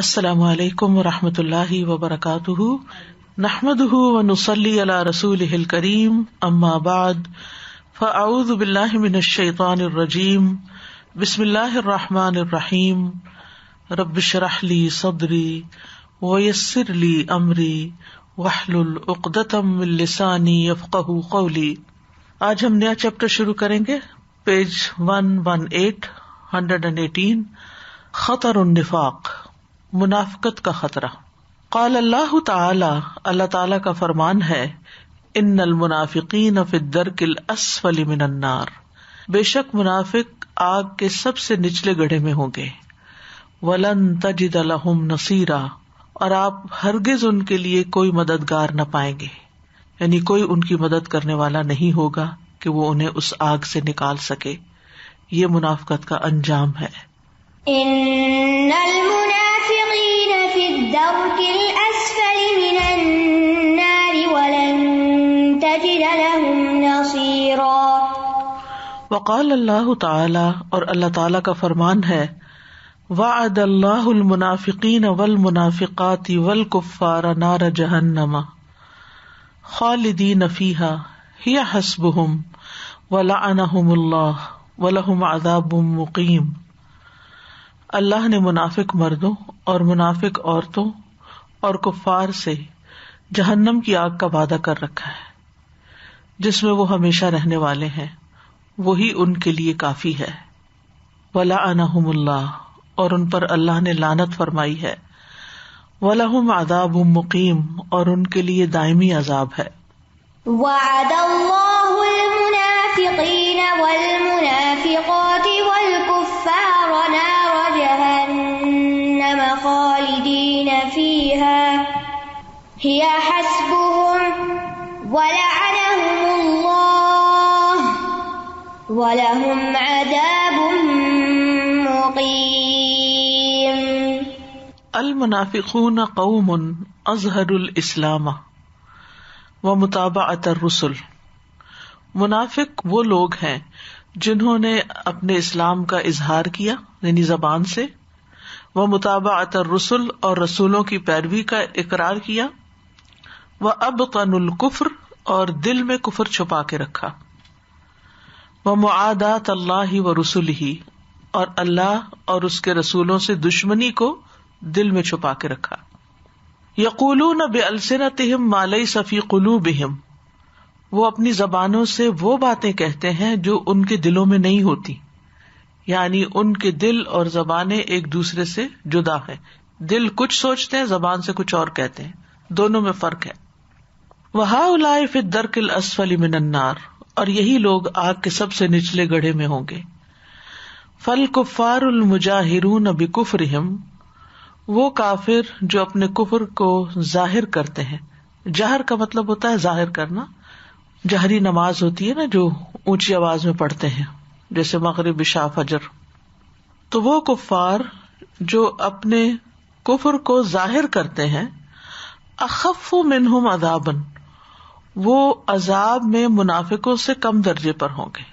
السلام علیکم ورحمۃ اللہ وبرکاتہ، نحمده ونصلی علی رسولہ الکریم، اما بعد فاعوذ باللہ من الشیطان الرجیم، بسم اللہ الرحمن الرحیم، رب اشرح لی صدری ویسر لی امری واحلل عقدۃ من لسانی یفقہوا قولی۔ آج ہم نیا چیپٹر شروع کریں گے، پیج 118 خطر النفاق، منافقت کا خطرہ۔ قال اللہ تعالی، اللہ تعالی کا فرمان ہے، ان المنافقین فی الدرک الاسفل من النار، بے شک منافق آگ کے سب سے نچلے گڑھے میں ہوں گے۔ ولن تجد لہم نصیرا، اور آپ ہرگز ان کے لیے کوئی مددگار نہ پائیں گے، یعنی کوئی ان کی مدد کرنے والا نہیں ہوگا کہ وہ انہیں اس آگ سے نکال سکے۔ یہ منافقت کا انجام ہے۔ ان المنافقین فی الدرک الاسفل من النار ولن تجد لهم نصیرا۔ وقال اللہ تعالی، اور اللہ تعالی کا فرمان ہے، وعد اللہ المنافقین والمنافقات والکفار نار جہنم خالدین فیہا ہی حسبہم ولعنہم اللہ ولہم عذاب مقیم۔ اللہ نے منافق مردوں اور منافق عورتوں اور کفار سے جہنم کی آگ کا وعدہ کر رکھا ہے، جس میں وہ ہمیشہ رہنے والے ہیں، وہی ان کے لیے کافی ہے۔ وَلَعَنَهُمُ اللَّهُ، اور ان پر اللہ نے لعنت فرمائی ہے۔ وَلَهُمْ عَذَابٌ مُقِيمٌ، اور ان کے لیے دائمی عذاب ہے۔ وعد اللہ المنافقین والمنافقات والکفار نار جہنم خالدین فیہا ہی حسبہم ولعنہم اللہ ولہم عذاب مقیم۔ المنافقون قوم اظہروا الاسلام ومتابعۃ الرسل، منافق وہ لوگ ہیں جنہوں نے اپنے اسلام کا اظہار کیا، یعنی زبان سے، ومتابعۃ الرسل، اور رسولوں کی پیروی کا اقرار کیا، وابطنوا الکفر، اور دل میں کفر چھپا کے رکھا، ومعاداۃ اللہ ورسلہ، اور اللہ اور اس کے رسولوں سے دشمنی کو دل میں چھپا کے رکھا۔ یقولون بألسنتہم ما لیس فی قلوبہم، وہ اپنی زبانوں سے وہ باتیں کہتے ہیں جو ان کے دلوں میں نہیں ہوتی، یعنی ان کے دل اور زبانیں ایک دوسرے سے جدا ہیں، دل کچھ سوچتے ہیں، زبان سے کچھ اور کہتے ہیں، دونوں میں فرق ہے۔ وہؤلاء فی الدرک الاسفل من النار، اور یہی لوگ آگ کے سب سے نچلے گڑھے میں ہوں گے۔ فالکفار المجاہرون بکفرہم، وہ کافر جو اپنے کفر کو ظاہر کرتے ہیں، جہر کا مطلب ہوتا ہے ظاہر کرنا، جہری نماز ہوتی ہے نا جو اونچی آواز میں پڑھتے ہیں، جیسے مغرب عشاء فجر، تو وہ کفار جو اپنے کفر کو ظاہر کرتے ہیں، اخف منہم عذابا، وہ عذاب میں منافقوں سے کم درجے پر ہوں گے۔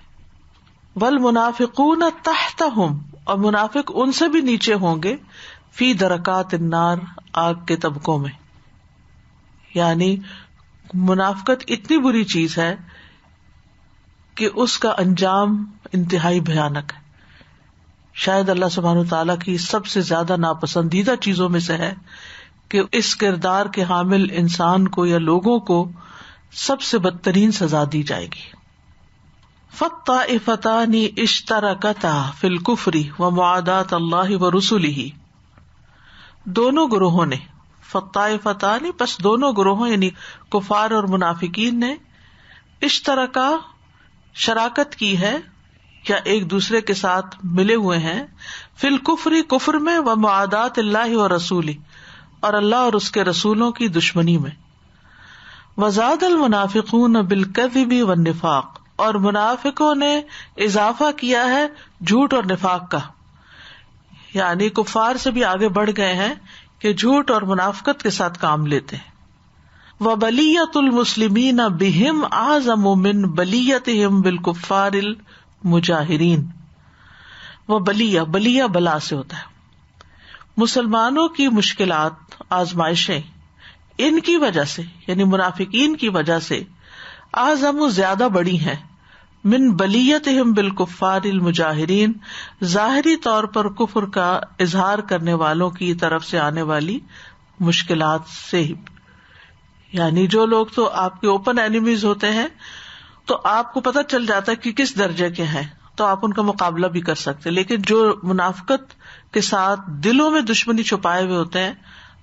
والمنافقون تحتہم، اور منافق ان سے بھی نیچے ہوں گے، فی درکات النار، آگ کے طبقوں میں، یعنی منافقت اتنی بری چیز ہے کہ اس کا انجام انتہائی بھیانک ہے۔ شاید اللہ سبحانہ وتعالیٰ کی سب سے زیادہ ناپسندیدہ چیزوں میں سے ہے کہ اس کردار کے حامل انسان کو یا لوگوں کو سب سے بدترین سزا دی جائے گی۔ فالطائفتان اشترکتا فی الکفر ومعاداۃ اللہ ورسلہ، دونوں گروہوں نے، فالطائفتان، پس دونوں گروہوں یعنی کفار اور منافقین نے، اشترکا، شراکت کی ہے یا ایک دوسرے کے ساتھ ملے ہوئے ہیں، فی الکفر، کفر میں، ومعاداۃ اللہ ورسولہ، اور اللہ اور اس کے رسولوں کی دشمنی میں۔ وزاد المنافقون بالکذب والنفاق، اور منافقوں نے اضافہ کیا ہے جھوٹ اور نفاق کا، یعنی کفار سے بھی آگے بڑھ گئے ہیں کہ جھوٹ اور منافقت کے ساتھ کام لیتے ہیں۔ وبلیۃ المسلمین بہم اعظم من بلیتہم بالکفار المجاہرین، وبلیہ، بلیہ بلا سے ہوتا ہے، مسلمانوں کی مشکلات، آزمائشیں ان کی وجہ سے یعنی منافقین کی وجہ سے اعظم زیادہ بڑی ہیں من بلیتہم بالکفار المجاہرین، ظاہری طور پر کفر کا اظہار کرنے والوں کی طرف سے آنے والی مشکلات سے. یعنی جو لوگ تو آپ کے اوپن اینیمیز ہوتے ہیں تو آپ کو پتہ چل جاتا ہے کہ کس درجے کے ہیں تو آپ ان کا مقابلہ بھی کر سکتے، لیکن جو منافقت کے ساتھ دلوں میں دشمنی چھپائے ہوئے ہوتے ہیں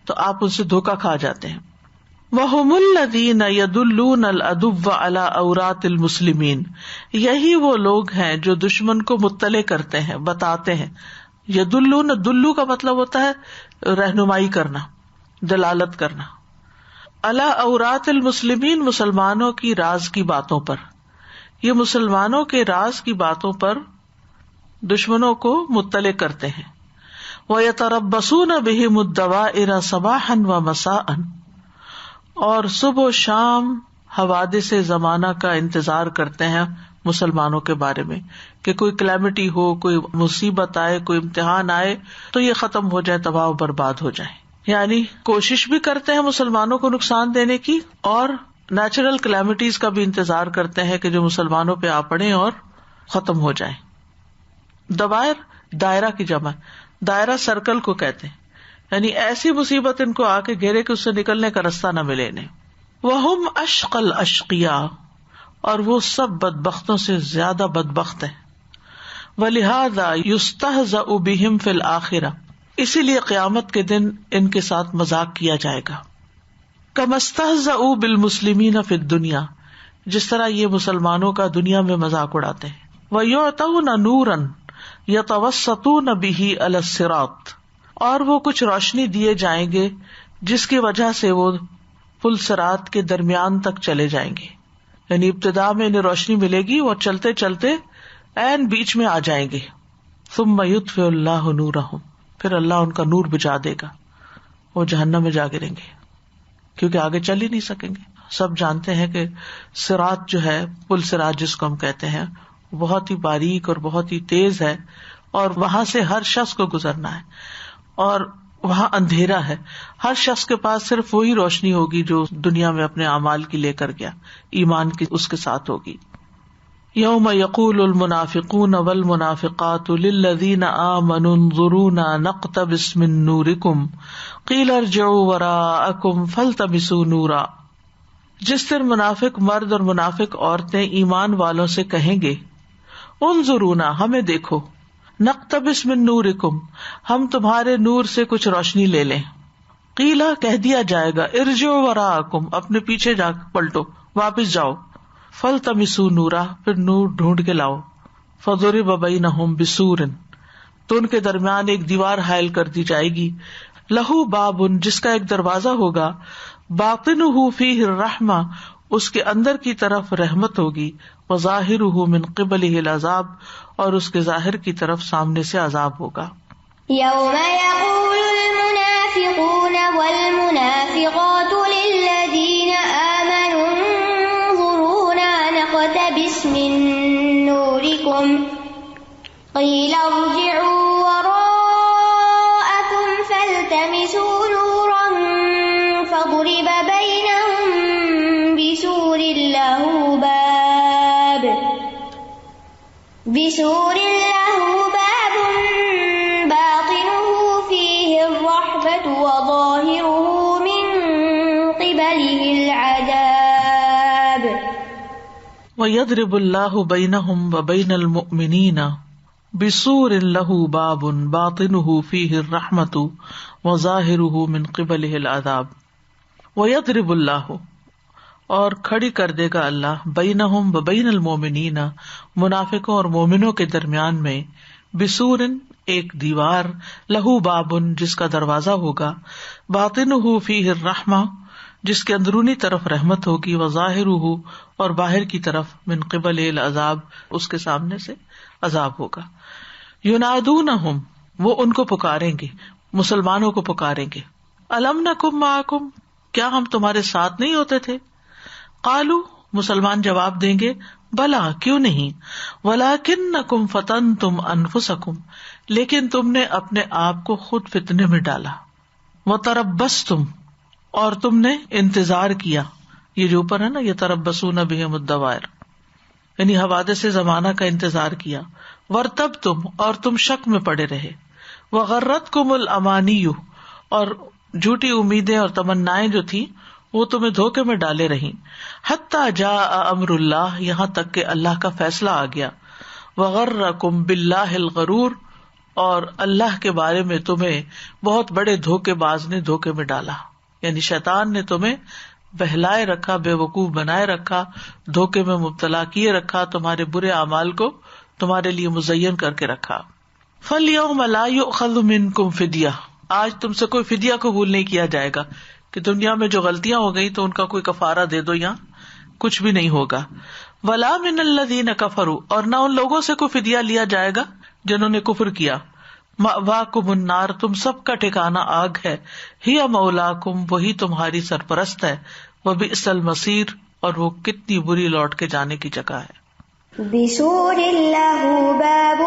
تو آپ ان سے دھوکا کھا جاتے ہیں. وَهُمُ الَّذِينَ يَدُلُّونَ الْعَدُوَّ عَلَىٰ عَوْرَاتِ الْمُسْلِمِينَ، یہی وہ لوگ ہیں جو دشمن کو مطلع کرتے ہیں، بتاتے ہیں. یدلون، دلو کا مطلب ہوتا ہے رہنمائی کرنا، دلالت کرنا. علی عورات المسلمین، مسلمانوں کی راز کی باتوں پر. یہ مسلمانوں کے راز کی باتوں پر دشمنوں کو مطلع کرتے ہیں. وَيَتَرَبَّصُونَ بِهِمُ الدَّوَائِرَ صَبَاحًا وَمَسَاءً، اور صبح و شام حوادث زمانہ کا انتظار کرتے ہیں مسلمانوں کے بارے میں کہ کوئی کلیمٹی ہو، کوئی مصیبت آئے، کوئی امتحان آئے تو یہ ختم ہو جائے، تباہ و برباد ہو جائے. یعنی کوشش بھی کرتے ہیں مسلمانوں کو نقصان دینے کی، اور نیچرل کلیمٹیز کا بھی انتظار کرتے ہیں کہ جو مسلمانوں پہ آ پڑیں اور ختم ہو جائیں. دوائر دائرہ کی جمع، دائرہ سرکل کو کہتے ہیں، یعنی ایسی مصیبت ان کو آ کے گھیرے کہ اس سے نکلنے کا رستہ نہ ملے انہیں. وَهُمْ أَشْقَى الْأَشْقِيَاء، اور وہ سب بدبختوں سے زیادہ بدبخت ہیں. وَلِهَذَا يُسْتَهْزَأُ بِهِمْ فِي الْآخِرَةِ، اسی لیے قیامت کے دن ان کے ساتھ مذاق کیا جائے گا. كَمَا اسْتَهْزَأُوا بِالْمُسْلِمِينَ فِي الدُّنْيَا، جس طرح یہ مسلمانوں کا دنیا میں مذاق اڑاتے ہیں. وَيُعْطَوْنَ نُورًا يَتَوَسَّطُونَ بِهِ عَلَى الصِّرَاطِ، اور وہ کچھ روشنی دیے جائیں گے جس کی وجہ سے وہ پل صراط کے درمیان تک چلے جائیں گے. یعنی ابتدا میں انہیں روشنی ملے گی، وہ چلتے چلتے عین بیچ میں آ جائیں گے. ثم یطفئ اللہ نورہم، پھر اللہ ان کا نور بجھا دے گا، وہ جہنم میں جا گریں گے کیونکہ آگے چل ہی نہیں سکیں گے. سب جانتے ہیں کہ صراط جو ہے، پل صراط جس کو ہم کہتے ہیں، بہت ہی باریک اور بہت ہی تیز ہے، اور وہاں سے ہر شخص کو گزرنا ہے، اور وہاں اندھیرا ہے. ہر شخص کے پاس صرف وہی روشنی ہوگی جو دنیا میں اپنے اعمال کی لے کر گیا، ایمان کی اس کے ساتھ ہوگی. یوم یقول المنافقون والمنافقات للذین آمنوا انظرونا نقتبس من نورکم قیل ارجعوا وراءکم فالتمسوا نورا، جس دن منافق مرد اور منافق عورتیں ایمان والوں سے کہیں گے انظرونا، ہمیں دیکھو، نقتبس من نورکم، ہم تمہارے نور سے کچھ روشنی لے لیں. قیلا، کہہ دیا جائے گا، ارجعوا وراءکم، اپنے پیچھے جا پلٹو، واپس جاؤ. فالتمسوا نورا، پھر نور ڈھونڈ کے لاؤ. فضرب بینہم بسور، تو ان کے درمیان ایک دیوار حائل کر دی جائے گی. لہو باب، جس کا ایک دروازہ ہوگا. باطنہ فیہ الرحمہ، اس کے اندر کی طرف رحمت ہوگی. وظاہرہ من قبلہ العذاب، اور اس کے ظاہر کی طرف سامنے سے عذاب ہوگا. یوم یقول المنافقون والمنافقات للذین آمنوا انظرونا نقتبس من نورکم قیل ارجعوا وراءکم فالتمسوا نورا فضرب بینہم بسور له باب باطنه فيه الرحمة وظاهره من قبله العذاب. وَيَضْرِبُ اللَّهُ بَيْنَهُمْ وَبَيْنَ الْمُؤْمِنِينَ بِسُورٍ لَهُ بَابٌ بَاطِنُهُ فِيهِ الرَّحْمَةُ وَظَاهِرُهُ مِنْ قِبَلِهِ الْعَذَابُ. وَيَضْرِبُ اللَّهُ، اور کھڑی کر دے گا اللہ، بینہم وبین المومنین، منافقوں اور مومنوں کے درمیان میں، بسور، ایک دیوار، لہو بابن، جس کا دروازہ ہوگا، باطنہ فیہ الرحمہ، جس کے اندرونی طرف رحمت ہوگی، وظاہرہ، اور باہر کی طرف، من قبل العذاب، اس کے سامنے سے عذاب ہوگا. ینادونہم، وہ ان کو پکاریں گے، مسلمانوں کو پکاریں گے. الم نکم معکم، کیا ہم تمہارے ساتھ نہیں ہوتے تھے؟ قالو، مسلمان جواب دیں گے، بلا، کیوں نہیں، ولکنکم فتنتم انفسکم، لیکن تم نے اپنے آپ کو خود فتنے میں ڈالا. وتربصتم، اور تم نے انتظار کیا. یہ جو اوپر ہے نا، یتربصون بہم الدوائر، یعنی حوادث زمانہ کا انتظار کیا. ورتبتم، اور تم شک میں پڑے رہے. وغرتکم الامانی، اور جھوٹی امیدیں اور تمنائیں جو تھی وہ تمہیں دھوکے میں ڈالے رہی. حتی جاء امر اللہ، یہاں تک کہ اللہ کا فیصلہ آ گیا. وغرکم باللہ الغرور، اور اللہ کے بارے میں تمہیں بہت بڑے دھوکے باز نے دھوکے میں ڈالا، یعنی شیطان نے تمہیں بہلائے رکھا، بے وقوف بنائے رکھا، دھوکے میں مبتلا کیے رکھا، تمہارے برے اعمال کو تمہارے لیے مزین کر کے رکھا. فَالْيَوْمَ لَا يُؤْخَذُ مِنْكُمْ فِدْيَةٌ، آج تم سے کوئی فدیہ قبول نہیں کیا جائے گا کہ دنیا میں جو غلطیاں ہو گئی تو ان کا کوئی کفارہ دے دو، یا کچھ بھی نہیں ہوگا. وَلَا مِنَ الَّذِينَ كَفَرُوا، اور نہ ان لوگوں سے کوئی فدیہ لیا جائے گا جنہوں نے کفر کیا. مأواکم النار، تم سب کا ٹھکانہ آگ ہے. ہی مولاکم، وہی تمہاری سرپرست ہے. وبئس المصیر، اور وہ کتنی بری لوٹ کے جانے کی جگہ ہے. بسور لہ باب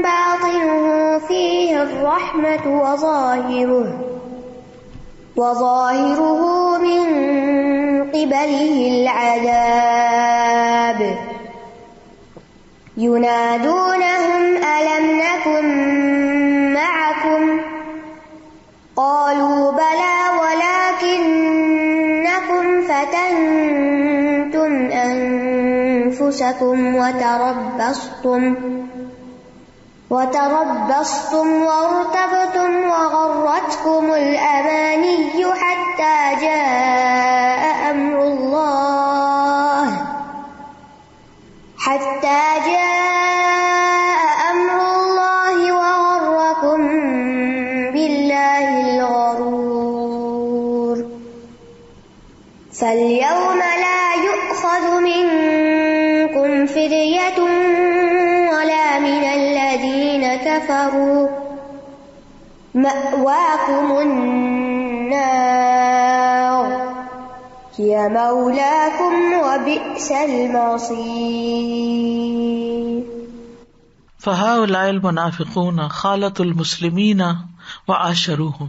باطنہ فیہ الرحمۃ وظاہرہ من قبلہ العذاب. ينادونهم ألم نكن معكم قالوا بلى ولكنكم فتنتم أنفسكم وتربصتم وارتبتم وغرتكم الأماني حتى جاء أمر الله وغركم بالله الغرور. فاليوم لا يؤخذ منكم فدية ولا من الذين كفروا، مأواكم النار هي مولاكم وبئس المصير. فهؤلاء المنافقون خالطوا المسلمین وعاشروهم،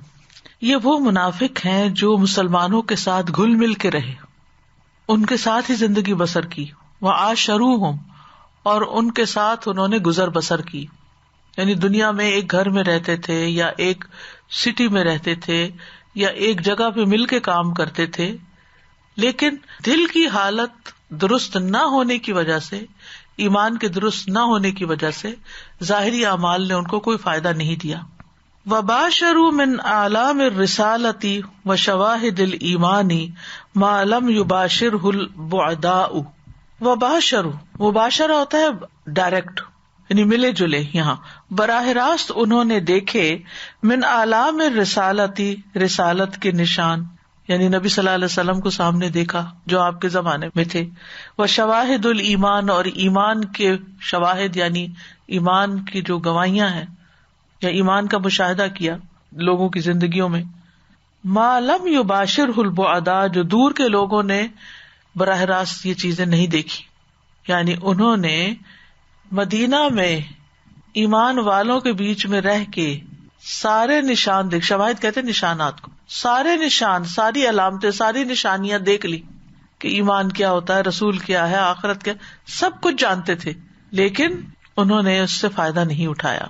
یہ وہ منافق ہیں جو مسلمانوں کے ساتھ گھل مل کے رہے، ان کے ساتھ ہی زندگی بسر کی. وعاشروهم، اور ان کے ساتھ انہوں نے گزر بسر کی، یعنی دنیا میں ایک گھر میں رہتے تھے یا ایک سٹی میں رہتے تھے یا ایک جگہ پہ مل کے کام کرتے تھے، لیکن دل کی حالت درست نہ ہونے کی وجہ سے، ایمان کے درست نہ ہونے کی وجہ سے ظاہری اعمال نے ان کو کوئی فائدہ نہیں دیا. وباشروا من اعلام الرسالۃ وشواہد الایمان ما لم یباشرہ البعداء. وباشروا، مباشرہ ہوتا ہے ڈائریکٹ، یعنی ملے جلے. یہاں براہ راست انہوں نے دیکھے من اعلام الرسالۃ، رسالت کے نشان، یعنی نبی صلی اللہ علیہ وسلم کو سامنے دیکھا جو آپ کے زمانے میں تھے. وہ شواہد الایمان، اور ایمان کے شواہد یعنی ایمان کی جو گواہیاں ہیں یا ایمان کا مشاہدہ کیا لوگوں کی زندگیوں میں. ما لم یباشرہ البعداء، جو دور کے لوگوں نے براہ راست یہ چیزیں نہیں دیکھی، یعنی انہوں نے مدینہ میں ایمان والوں کے بیچ میں رہ کے سارے نشان دیکھ، شواہد کہتے ہیں نشانات کو، سارے نشان، ساری علامتیں، ساری نشانیاں دیکھ لی کہ ایمان کیا ہوتا ہے، رسول کیا ہے، آخرت کیا، سب کچھ جانتے تھے، لیکن انہوں نے اس سے فائدہ نہیں اٹھایا.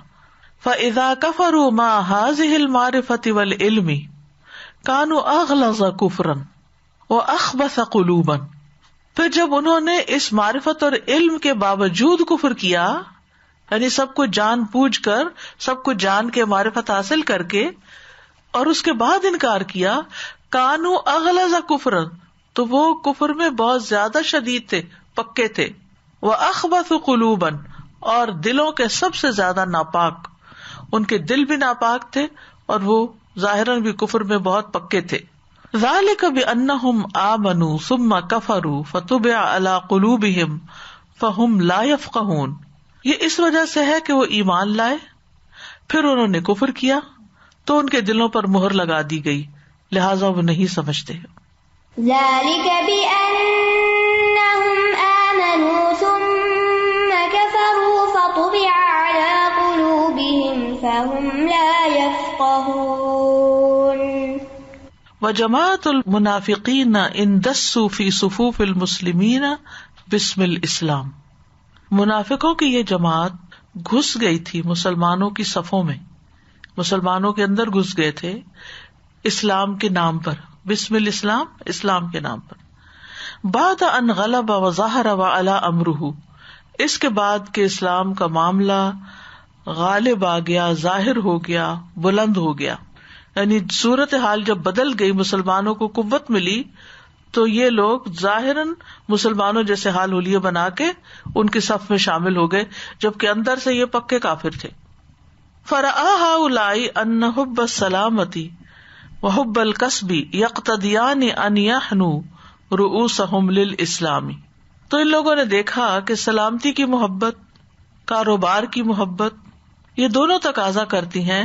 فَإِذَا كَفَرُوا مَعَ هَٰذِهِ الْمَعْرِفَةِ وَالْعِلْمِ كَانُوا أَغْلَظَ كُفْرًا وَأَخْبَثَ قُلُوبًا. پھر جب انہوں نے اس معرفت اور علم کے باوجود کفر کیا، یعنی سب کچھ جان بوجھ کر، سب کچھ جان کے، معرفت حاصل کر کے، اور اس کے بعد انکار کیا، کانو اغلظ کفرا، تو وہ کفر میں بہت زیادہ شدید تھے، پکے تھے. وَأَخْبَثُ قُلُوبًا، اور دلوں کے سب سے زیادہ ناپاک، ان کے دل بھی ناپاک تھے اور وہ ظاہراً بھی کفر میں بہت پکے تھے. ذَلِكَ بِأَنَّهُمْ آمَنُوا ثُمَّ كَفَرُوا فَطُبِعَ عَلَى قُلُوبِهِمْ فَهُمْ لَا يَفْقَهُونَ. یہ اس وجہ سے ہے کہ وہ ایمان لائے، پھر انہوں نے کفر کیا تو ان کے دلوں پر مہر لگا دی گئی، لہٰذا وہ نہیں سمجھتے. ذَلِكَ بِأَنَّهُمْ آمَنُوا ثُمَّ كَفَرُوا فَطُبِعَ عَلَى قُلُوبِهِمْ يفقهون. وجماعت المنافقین اندسوا فی صفوف المسلمین بسم الاسلام. منافقوں کی یہ جماعت گھس گئی تھی مسلمانوں کی صفوں میں، مسلمانوں کے اندر گھس گئے تھے اسلام کے نام پر، بسم الاسلام، اسلام کے نام پر. بعد ان غلب وظہر وعلا امرہ، اس کے بعد کہ اسلام کا معاملہ غالب آ گیا، ظاہر ہو گیا، بلند ہو گیا. یعنی صورتحال جب بدل گئی، مسلمانوں کو قوت ملی، تو یہ لوگ ظاہراً مسلمانوں جیسے حال حلیے بنا کے ان کے صف میں شامل ہو گئے، جبکہ اندر سے یہ پکے کافر تھے. فرآ ہؤلاء ان حب السلامۃ وحب الکسب یقتضیان ان یحنوا رؤوسہم للاسلام. تو ان لوگوں نے دیکھا کہ سلامتی کی محبت، کاروبار کی محبت، یہ دونوں تقاضا کرتی ہیں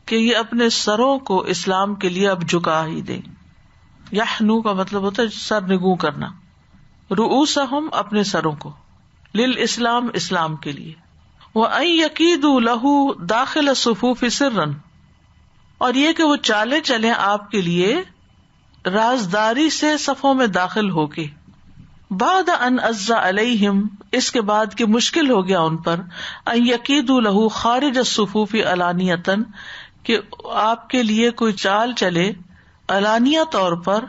کہ یہ اپنے سروں کو اسلام کے لیے اب جھکا ہی دیں. یحنو کا مطلب ہوتا ہے سر نگوں کرنا، رؤوسہم اپنے سروں کو، للاسلام اسلام کے لیے. وَأَن يَكِيدُوا لَهُ دَاخِلَ الصُّفُوفِ سِرًّا، اور یہ کہ وہ چالیں چلیں آپ کے لیے رازداری سے صفوں میں داخل ہو کے. بعد ان عز علیہم، اس کے بعد کہ مشکل ہو گیا ان پر، ان یکیدوا لہ خارج الصفوف علانیۃً، کہ آپ کے لیے کوئی چال چلے علانیہ طور پر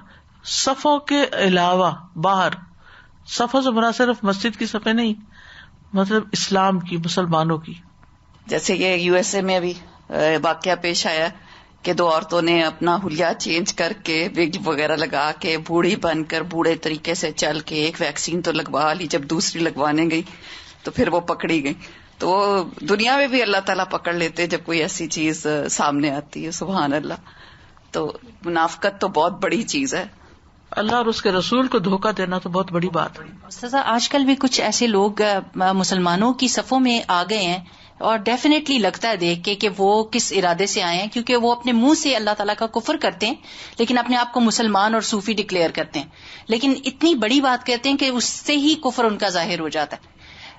صفوں کے علاوہ باہر. صفوں سے مراد صرف مسجد کی صفیں نہیں، مطلب اسلام کی، مسلمانوں کی. جیسے یہ یو ایس اے میں ابھی واقعہ پیش آیا کہ 2 عورتوں نے اپنا حلیہ چینج کر کے وگ وغیرہ لگا کے بوڑھی بن کر بوڑھے طریقے سے چل کے ایک ویکسین تو لگوا لی، جب دوسری لگوانے گئی تو پھر وہ پکڑی گئی. تو دنیا میں بھی اللہ تعالیٰ پکڑ لیتے جب کوئی ایسی چیز سامنے آتی ہے. سبحان اللہ. تو منافقت تو بہت بڑی چیز ہے. اللہ اور اس کے رسول کو دھوکہ دینا تو بہت بڑی بات ہے. استاذہ آج کل بھی کچھ ایسے لوگ مسلمانوں کی صفوں میں آ گئے ہیں، اور ڈیفینیٹلی لگتا ہے دیکھ کے کہ وہ کس ارادے سے آئے ہیں، کیونکہ وہ اپنے منہ سے اللہ تعالیٰ کا کفر کرتے ہیں لیکن اپنے آپ کو مسلمان اور صوفی ڈکلیئر کرتے ہیں، لیکن اتنی بڑی بات کہتے ہیں کہ اس سے ہی کفر ان کا ظاہر ہو جاتا ہے،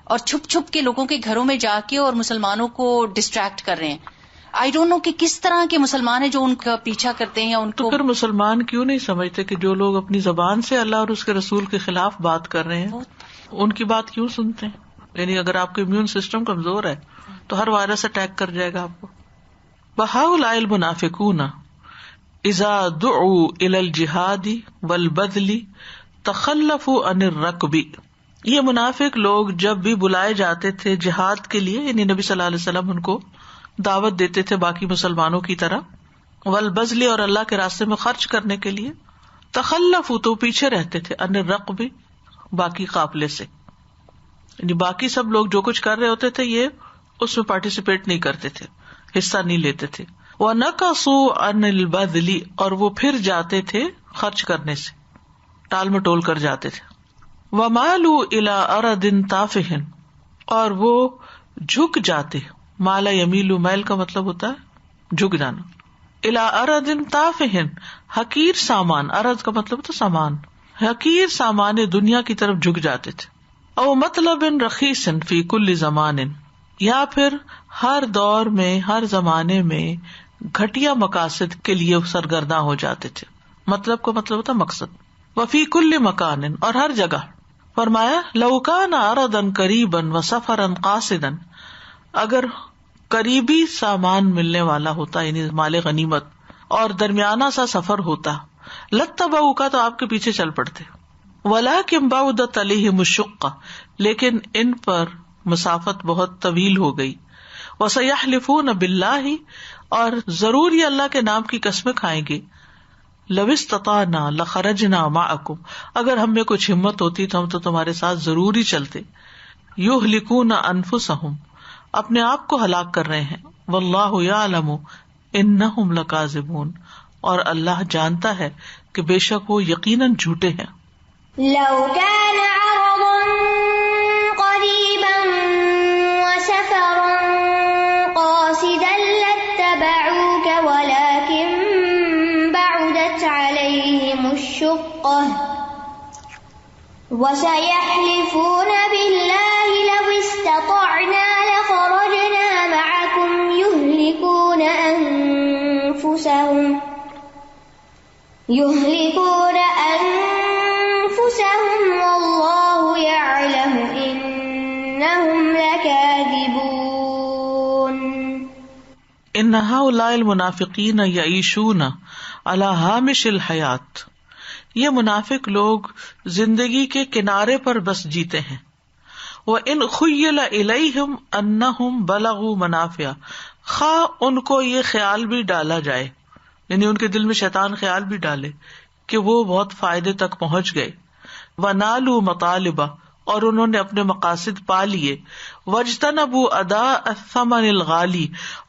اور چھپ چھپ کے لوگوں کے گھروں میں جا کے اور مسلمانوں کو ڈسٹریکٹ کر رہے ہیں. آئی ڈونٹ نو کہ کس طرح کے مسلمان ہیں جو ان کا پیچھا کرتے ہیں یا ان کو. تو پھر مسلمان کیوں نہیں سمجھتے کہ جو لوگ اپنی زبان سے اللہ اور اس کے رسول کے خلاف بات کر رہے ہیں ان کی بات کیوں سنتے ہیں؟ یعنی اگر آپ کا امیون سسٹم کمزور ہے تو ہر وائرس اٹیک کر جائے گا آپ کو. وَهَؤُلَاءِ الْمُنَافِقُونَ إِذَا دُعُوا إِلَى الْجِهَادِ وَالْبَذْلِ تَخَلَّفُوا عَنِ الرَّكْبِ. یہ منافق لوگ جب بھی بلائے جاتے تھے جہاد کے لیے، یعنی نبی صلی اللہ علیہ وسلم ان کو دعوت دیتے تھے باقی مسلمانوں کی طرح، والبذل اور اللہ کے راستے میں خرچ کرنے کے لیے، تخلفوا تو پیچھے رہتے تھے، عن الرقب باقی قافلے سے، یعنی باقی سب لوگ جو کچھ کر رہے ہوتے تھے یہ اس میں پارٹیسپیٹ نہیں کرتے تھے، حصہ نہیں لیتے تھے. وَنَكَصُوا عَنِ الْبَذْلِ اور وہ پھر جاتے تھے خرچ کرنے سے، ٹال مٹول کر جاتے تھے. وَمَالُوا إِلَىٰ أَرَضٍ طَافِحٍ اور وہ جھک جاتے، مالا یمیلو، میل کا مطلب ہوتا ہے جھک جانا. الی ارض طافح حقیر سامان، ارض کا مطلب ہوتا سامان، حقیر سامان دنیا کی طرف جھک جاتے تھے. او مطلب رخیص فی کل زمان، یا پھر ہر دور میں ہر زمانے میں گھٹیا مقاصد کے لیے سرگرداں ہو جاتے تھے. مطلب کا مطلب ہوتا مقصد. وفی کل مکان اور ہر جگہ. فرمایا لو کان ارضا قریبا وسفرا قاصدا، اگر قریبی سامان ملنے والا ہوتا یعنی مال غنیمت اور درمیانہ سا سفر ہوتا، لتبعوک تو آپ کے پیچھے چل پڑتے. ولکن بعدت علیہم الشقہ لیکن ان پر مسافت بہت طویل ہو گئی. وسیحلفون باللہ اور ضرور یہ اللہ کے نام کی قسمیں کھائیں گے. لو استطعنا لخرجنا معکم، اگر ہم میں کچھ ہمت ہوتی تو ہم تو تمہارے ساتھ ضرور ہی چلتے. یہلکون انفسہم اپنے آپ کو ہلاک کر رہے ہیں. واللہ یعلم انہم لکاذبون اور اللہ جانتا ہے کہ بے شک وہ یقیناً جھوٹے ہیں. لو كان عرضا قريبا وسفرا قاصدا لاتبعوك ولكن بعدت عليهم الشقة وسيحلفون بالله لو استطعنا لخرجنا معكم يهلكون يهلكون أنفسهم والله يعلم إنهم لكاذبون. ان هؤلاء المنافقین یعیشون علی ہامش الحیات، یہ منافق لوگ زندگی کے کنارے پر بس جیتے ہیں. وَإِنْ خُيِّلَ إِلَيْهِمْ أَنَّهُمْ بَلَغُوا مَنَافِعَ، خواہ ان کو یہ خیال بھی ڈالا جائے، یعنی ان کے دل میں شیطان خیال بھی ڈالے کہ وہ بہت فائدے تک پہنچ گئے. وَنَالُوا مَطَالِبَ، اور انہوں نے اپنے مقاصد پا لیے. وَاجْتَنَبُوا أَدَاءَ الثَّمَنِ الْغَالِي،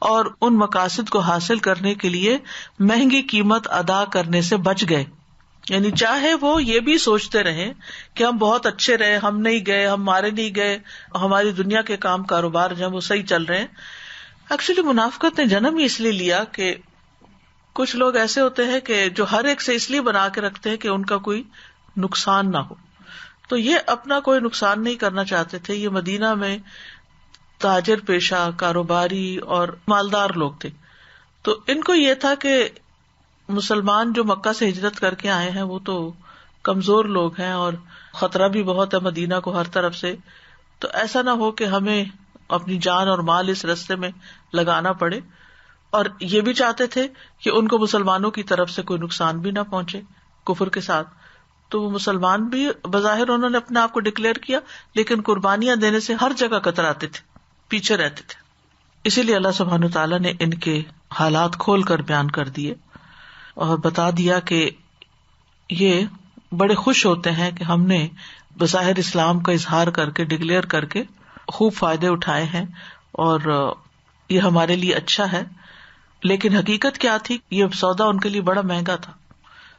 اور ان مقاصد کو حاصل کرنے کے لیے مہنگی قیمت ادا کرنے سے بچ گئے. یعنی چاہے وہ یہ بھی سوچتے رہے کہ ہم بہت اچھے رہے، ہم نہیں گئے، ہم مارے نہیں گئے، ہماری دنیا کے کام کاروبار جو وہ صحیح چل رہے ہیں. ایکچولی منافقت نے جنم ہی اس لیے لیا کہ کچھ لوگ ایسے ہوتے ہیں کہ جو ہر ایک سے اس لیے بنا کے رکھتے ہیں کہ ان کا کوئی نقصان نہ ہو. تو یہ اپنا کوئی نقصان نہیں کرنا چاہتے تھے. یہ مدینہ میں تاجر پیشہ، کاروباری اور مالدار لوگ تھے. تو ان کو یہ تھا کہ مسلمان جو مکہ سے ہجرت کر کے آئے ہیں وہ تو کمزور لوگ ہیں اور خطرہ بھی بہت ہے مدینہ کو ہر طرف سے. تو ایسا نہ ہو کہ ہمیں اپنی جان اور مال اس راستے میں لگانا پڑے. اور یہ بھی چاہتے تھے کہ ان کو مسلمانوں کی طرف سے کوئی نقصان بھی نہ پہنچے کفر کے ساتھ. تو وہ مسلمان بھی بظاہر انہوں نے اپنے آپ کو ڈکلیئر کیا، لیکن قربانیاں دینے سے ہر جگہ کتراتے تھے، پیچھے رہتے تھے. اسی لیے اللہ سبحانہ وتعالیٰ نے ان کے حالات کھول کر بیان کر دیے اور بتا دیا کہ یہ بڑے خوش ہوتے ہیں کہ ہم نے بظاہر اسلام کا اظہار کر کے ڈکلیئر کر کے خوب فائدے اٹھائے ہیں اور یہ ہمارے لیے اچھا ہے. لیکن حقیقت کیا تھی؟ یہ سودا ان کے لیے بڑا مہنگا تھا.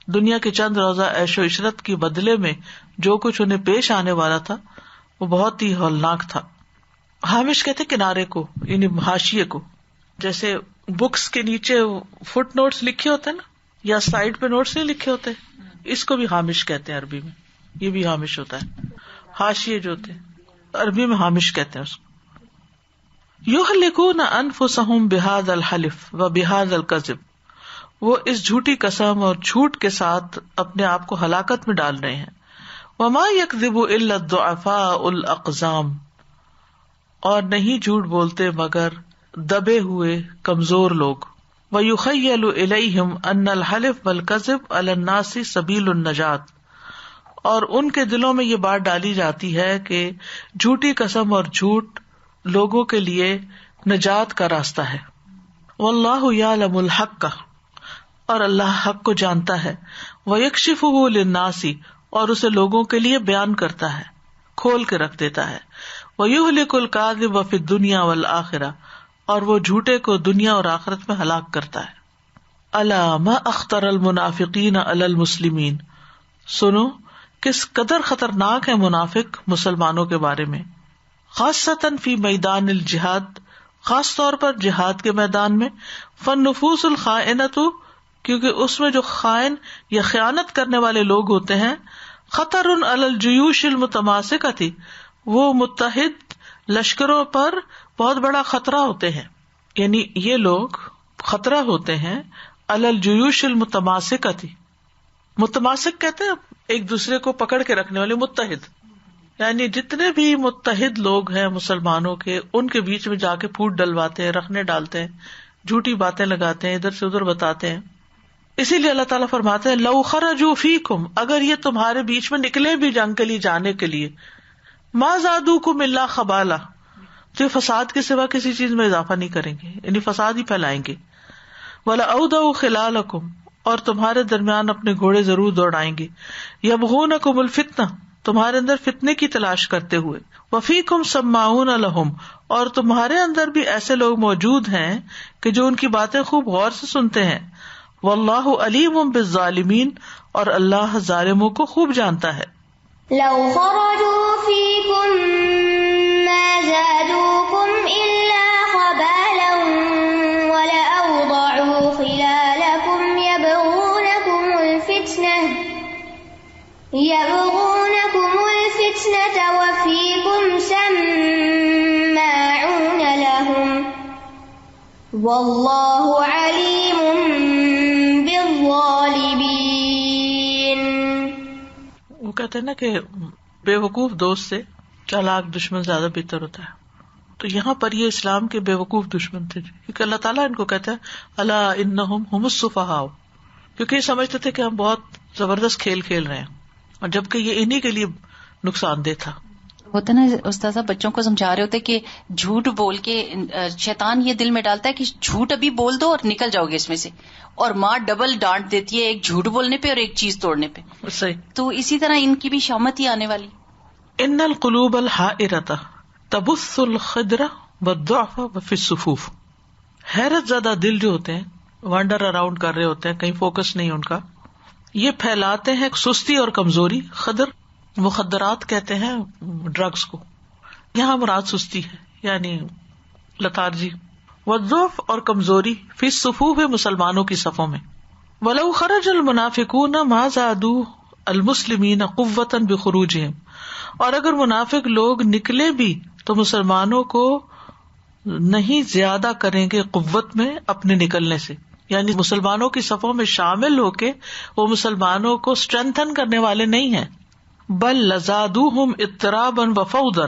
دنیا کے چند روزہ عیش و عشرت کی بدلے میں جو کچھ انہیں پیش آنے والا تھا وہ بہت ہی ہولناک تھا. ہامش کہتے کنارے کو، یعنی حاشیے کو. جیسے بکس کے نیچے فٹ نوٹس لکھے ہوتے ہیں نا، یا سائڈ پہ نوٹس نہیں لکھے ہوتے، اس کو بھی ہامش کہتے ہیں عربی میں. یہ بھی ہامش ہوتا ہے. حاشیے جو ہوتے ہیں عربی میں ہامش کہتے ہیں اس کو. یہلکون انفسہم بہذا الحلف و بہذا الکذب، وہ اس جھوٹی قسم اور جھوٹ کے ساتھ اپنے آپ کو ہلاکت میں ڈال رہے ہیں. وما یکذب الا الضعفاء الاقزام، اور نہیں جھوٹ بولتے مگر دبے ہوئے کمزور لوگ. ویخیل الیہم ان الحلف والکذب علی الناس سبیل النجات، اور ان کے دلوں میں یہ بات ڈالی جاتی ہے کہ جھوٹی قسم اور جھوٹ لوگوں کے لیے نجات کا راستہ ہے. واللہ یعلم الحق، اور اللہ حق کو جانتا ہے. وَيَكْشِفُهُ لِلنَّاسِ، اور اسے لوگوں کے لیے بیان کرتا ہے، کھول کے رکھ دیتا ہے. وَيُهْلِكُ الْكَاذِبَ فِي الدُّنْيَا وَالْآخِرَةِ، اور وہ جھوٹے کو دنیا اور آخرت میں ہلاک کرتا ہے. أَلَا مَا أَخْطَرَ الْمُنَافِقِينَ عَلَى الْمُسْلِمِينَ، سنو کس قدر خطرناک ہے منافق مسلمانوں کے بارے میں. خاصتاً فی میدان الجہاد، خاص طور پر جہاد کے میدان میں. فالنفوس الخائنۃ، کیونکہ اس میں جو خائن یا خیانت کرنے والے لوگ ہوتے ہیں. خطر علی الجیوش المتماسکۃ، وہ متحد لشکروں پر بہت بڑا خطرہ ہوتے ہیں. یعنی یہ لوگ خطرہ ہوتے ہیں علی الجیوش المتماسکۃ. متماسک کہتے ہیں ایک دوسرے کو پکڑ کے رکھنے والے، متحد یعنی جتنے بھی متحد لوگ ہیں مسلمانوں کے، ان کے بیچ میں جا کے پھوٹ ڈلواتے ہیں، رکھنے ڈالتے ہیں، جھوٹی باتیں لگاتے ہیں، ادھر سے ادھر بتاتے ہیں. اسی لیے اللہ تعالیٰ فرماتے ہیں لو خرجوا فیکم، اگر یہ تمہارے بیچ میں نکلے بھی جنگ کے لیے جانے کے لیے، ما زادوکم الا خبالا، تو یہ فساد کے سوا کسی چیز میں اضافہ نہیں کریں گے، یعنی فساد ہی پھیلائیں گے. ولا اودعوا خلالکم، اور تمہارے درمیان اپنے گھوڑے ضرور دوڑائیں گے. یبغونکم الفتنہ، تمہارے اندر فتنے کی تلاش کرتے ہوئے. وفیکم سماعون لہم، اور تمہارے اندر بھی ایسے لوگ موجود ہیں کہ جو ان کی باتیں خوب غور سے سنتے ہیں. واللہ علیم بالظالمین، اور اللہ ظالموں کو خوب جانتا ہے. لو خرجوا فیکم ما زادوکم الا خبالا ولأوضعوا خلالکم یبغونکم الفتنة وفیکم سماعون لهم واللہ علیم بالظالمین. کہتے ہیں نا کہ بے وقوف دوست سے چالاک دشمن زیادہ بہتر ہوتا ہے. تو یہاں پر یہ اسلام کے بے وقوف دشمن تھے, کیونکہ اللہ تعالیٰ ان کو کہتا ہے الا انہم ھم السفہاء, کیونکہ یہ سمجھتے تھے کہ ہم بہت زبردست کھیل کھیل رہے ہیں, اور جبکہ یہ انہی کے لیے نقصان دہ تھا. ہوتا نا استاذہ, بچوں کو سمجھا رہے ہوتے کہ جھوٹ بول کے شیطان یہ دل میں ڈالتا ہے کہ جھوٹ ابھی بول دو اور نکل جاؤ گے اس میں سے, اور ماں ڈبل ڈانٹ دیتی ہے ایک جھوٹ بولنے پہ اور ایک چیز توڑنے پہ. صحیح. تو اسی طرح ان کی بھی شامت ہی آنے والی. ان القلوب الحائرۃ تبث الخدر والضعف وفي الصفوف, حیرت زدہ دل جو ہوتے ہیں وانڈر اراؤنڈ کر رہے ہوتے ہیں, کہیں فوکس نہیں ان کا, یہ پھیلاتے ہیں سستی اور کمزوری. خدر مخدرات کہتے ہیں ڈرگس کو, یہاں مراد سستی ہے یعنی لتارجی. والضعف اور کمزوری فی الصفوف مسلمانوں کی صفوں میں. ولو خرج المنافقون ما زادوا المسلمین قوة بخروجهم, اور اگر منافق لوگ نکلے بھی تو مسلمانوں کو نہیں زیادہ کریں گے قوت میں اپنے نکلنے سے, یعنی مسلمانوں کی صفوں میں شامل ہو کے وہ مسلمانوں کو اسٹرینتھن کرنے والے نہیں ہیں. بل لزادوہم اضطرابا وفوضا,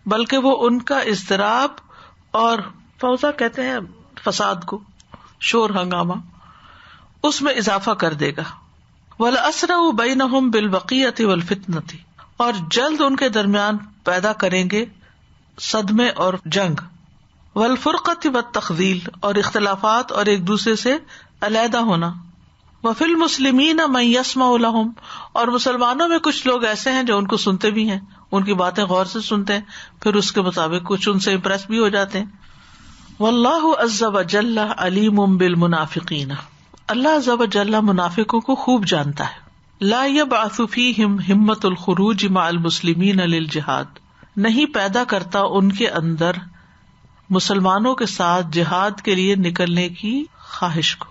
بلکہ وہ ان کا اضطراب اور فوضا کہتے ہیں فساد کو, شور ہنگامہ, اس میں اضافہ کر دے گا. وَلَأَسْرَعُوا بَيْنَهُمْ بِالْبَقِيَّةِ وَالْفِتْنَةِ, اور جلد ان کے درمیان پیدا کریں گے صدمے اور جنگ. والفرقة والتخذیل, اور اختلافات اور ایک دوسرے سے علیحدہ ہونا. وفی المسلمین من یسمع لهم, اور مسلمانوں میں کچھ لوگ ایسے ہیں جو ان کو سنتے بھی ہیں, ان کی باتیں غور سے سنتے ہیں, پھر اس کے مطابق کچھ ان سے امپریس بھی ہو جاتے ہیں. واللہ عز وجل علیم بالمنافقین, اللہ عز وجل منافقوں کو خوب جانتا ہے. لا یبعث فیہم ہمت الخروج مع المسلمین للجہاد, نہیں پیدا کرتا ان کے اندر مسلمانوں کے ساتھ جہاد کے لیے نکلنے کی خواہش کو.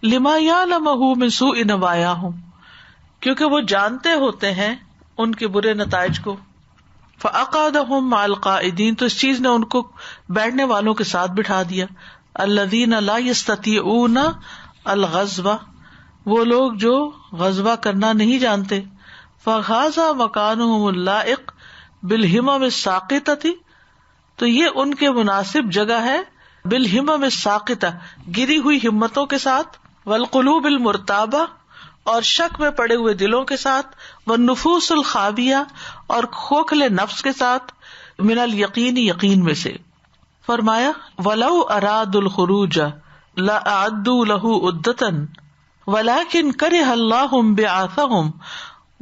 لما یعلمہ من سوء نوایاہم, کیونکہ وہ جانتے ہوتے ہیں ان کے برے نتائج کو. فاقعدہم مع القاعدین, تو اس چیز نے ان کو بیٹھنے والوں کے ساتھ بٹھا دیا. الذین لا یستطیعون الغزو, وہ لوگ جو غزوہ کرنا نہیں جانتے. فہذا مکانہم اللائق بالہمم الساقطۃ, تو یہ ان کے مناسب جگہ ہے بالہمم الساقطہ, گری ہوئی ہمتوں کے ساتھ. والقلوب المرتابہ, اور شک میں پڑے ہوئے دلوں کے ساتھ. والنفوس الخاویہ, اور کھوکھلے نفس کے ساتھ. من الیقین, یقین میں سے. فرمایا ولو ارادوا الخروج لاعدوا له عدۃ ولكن كره الله بعاثهم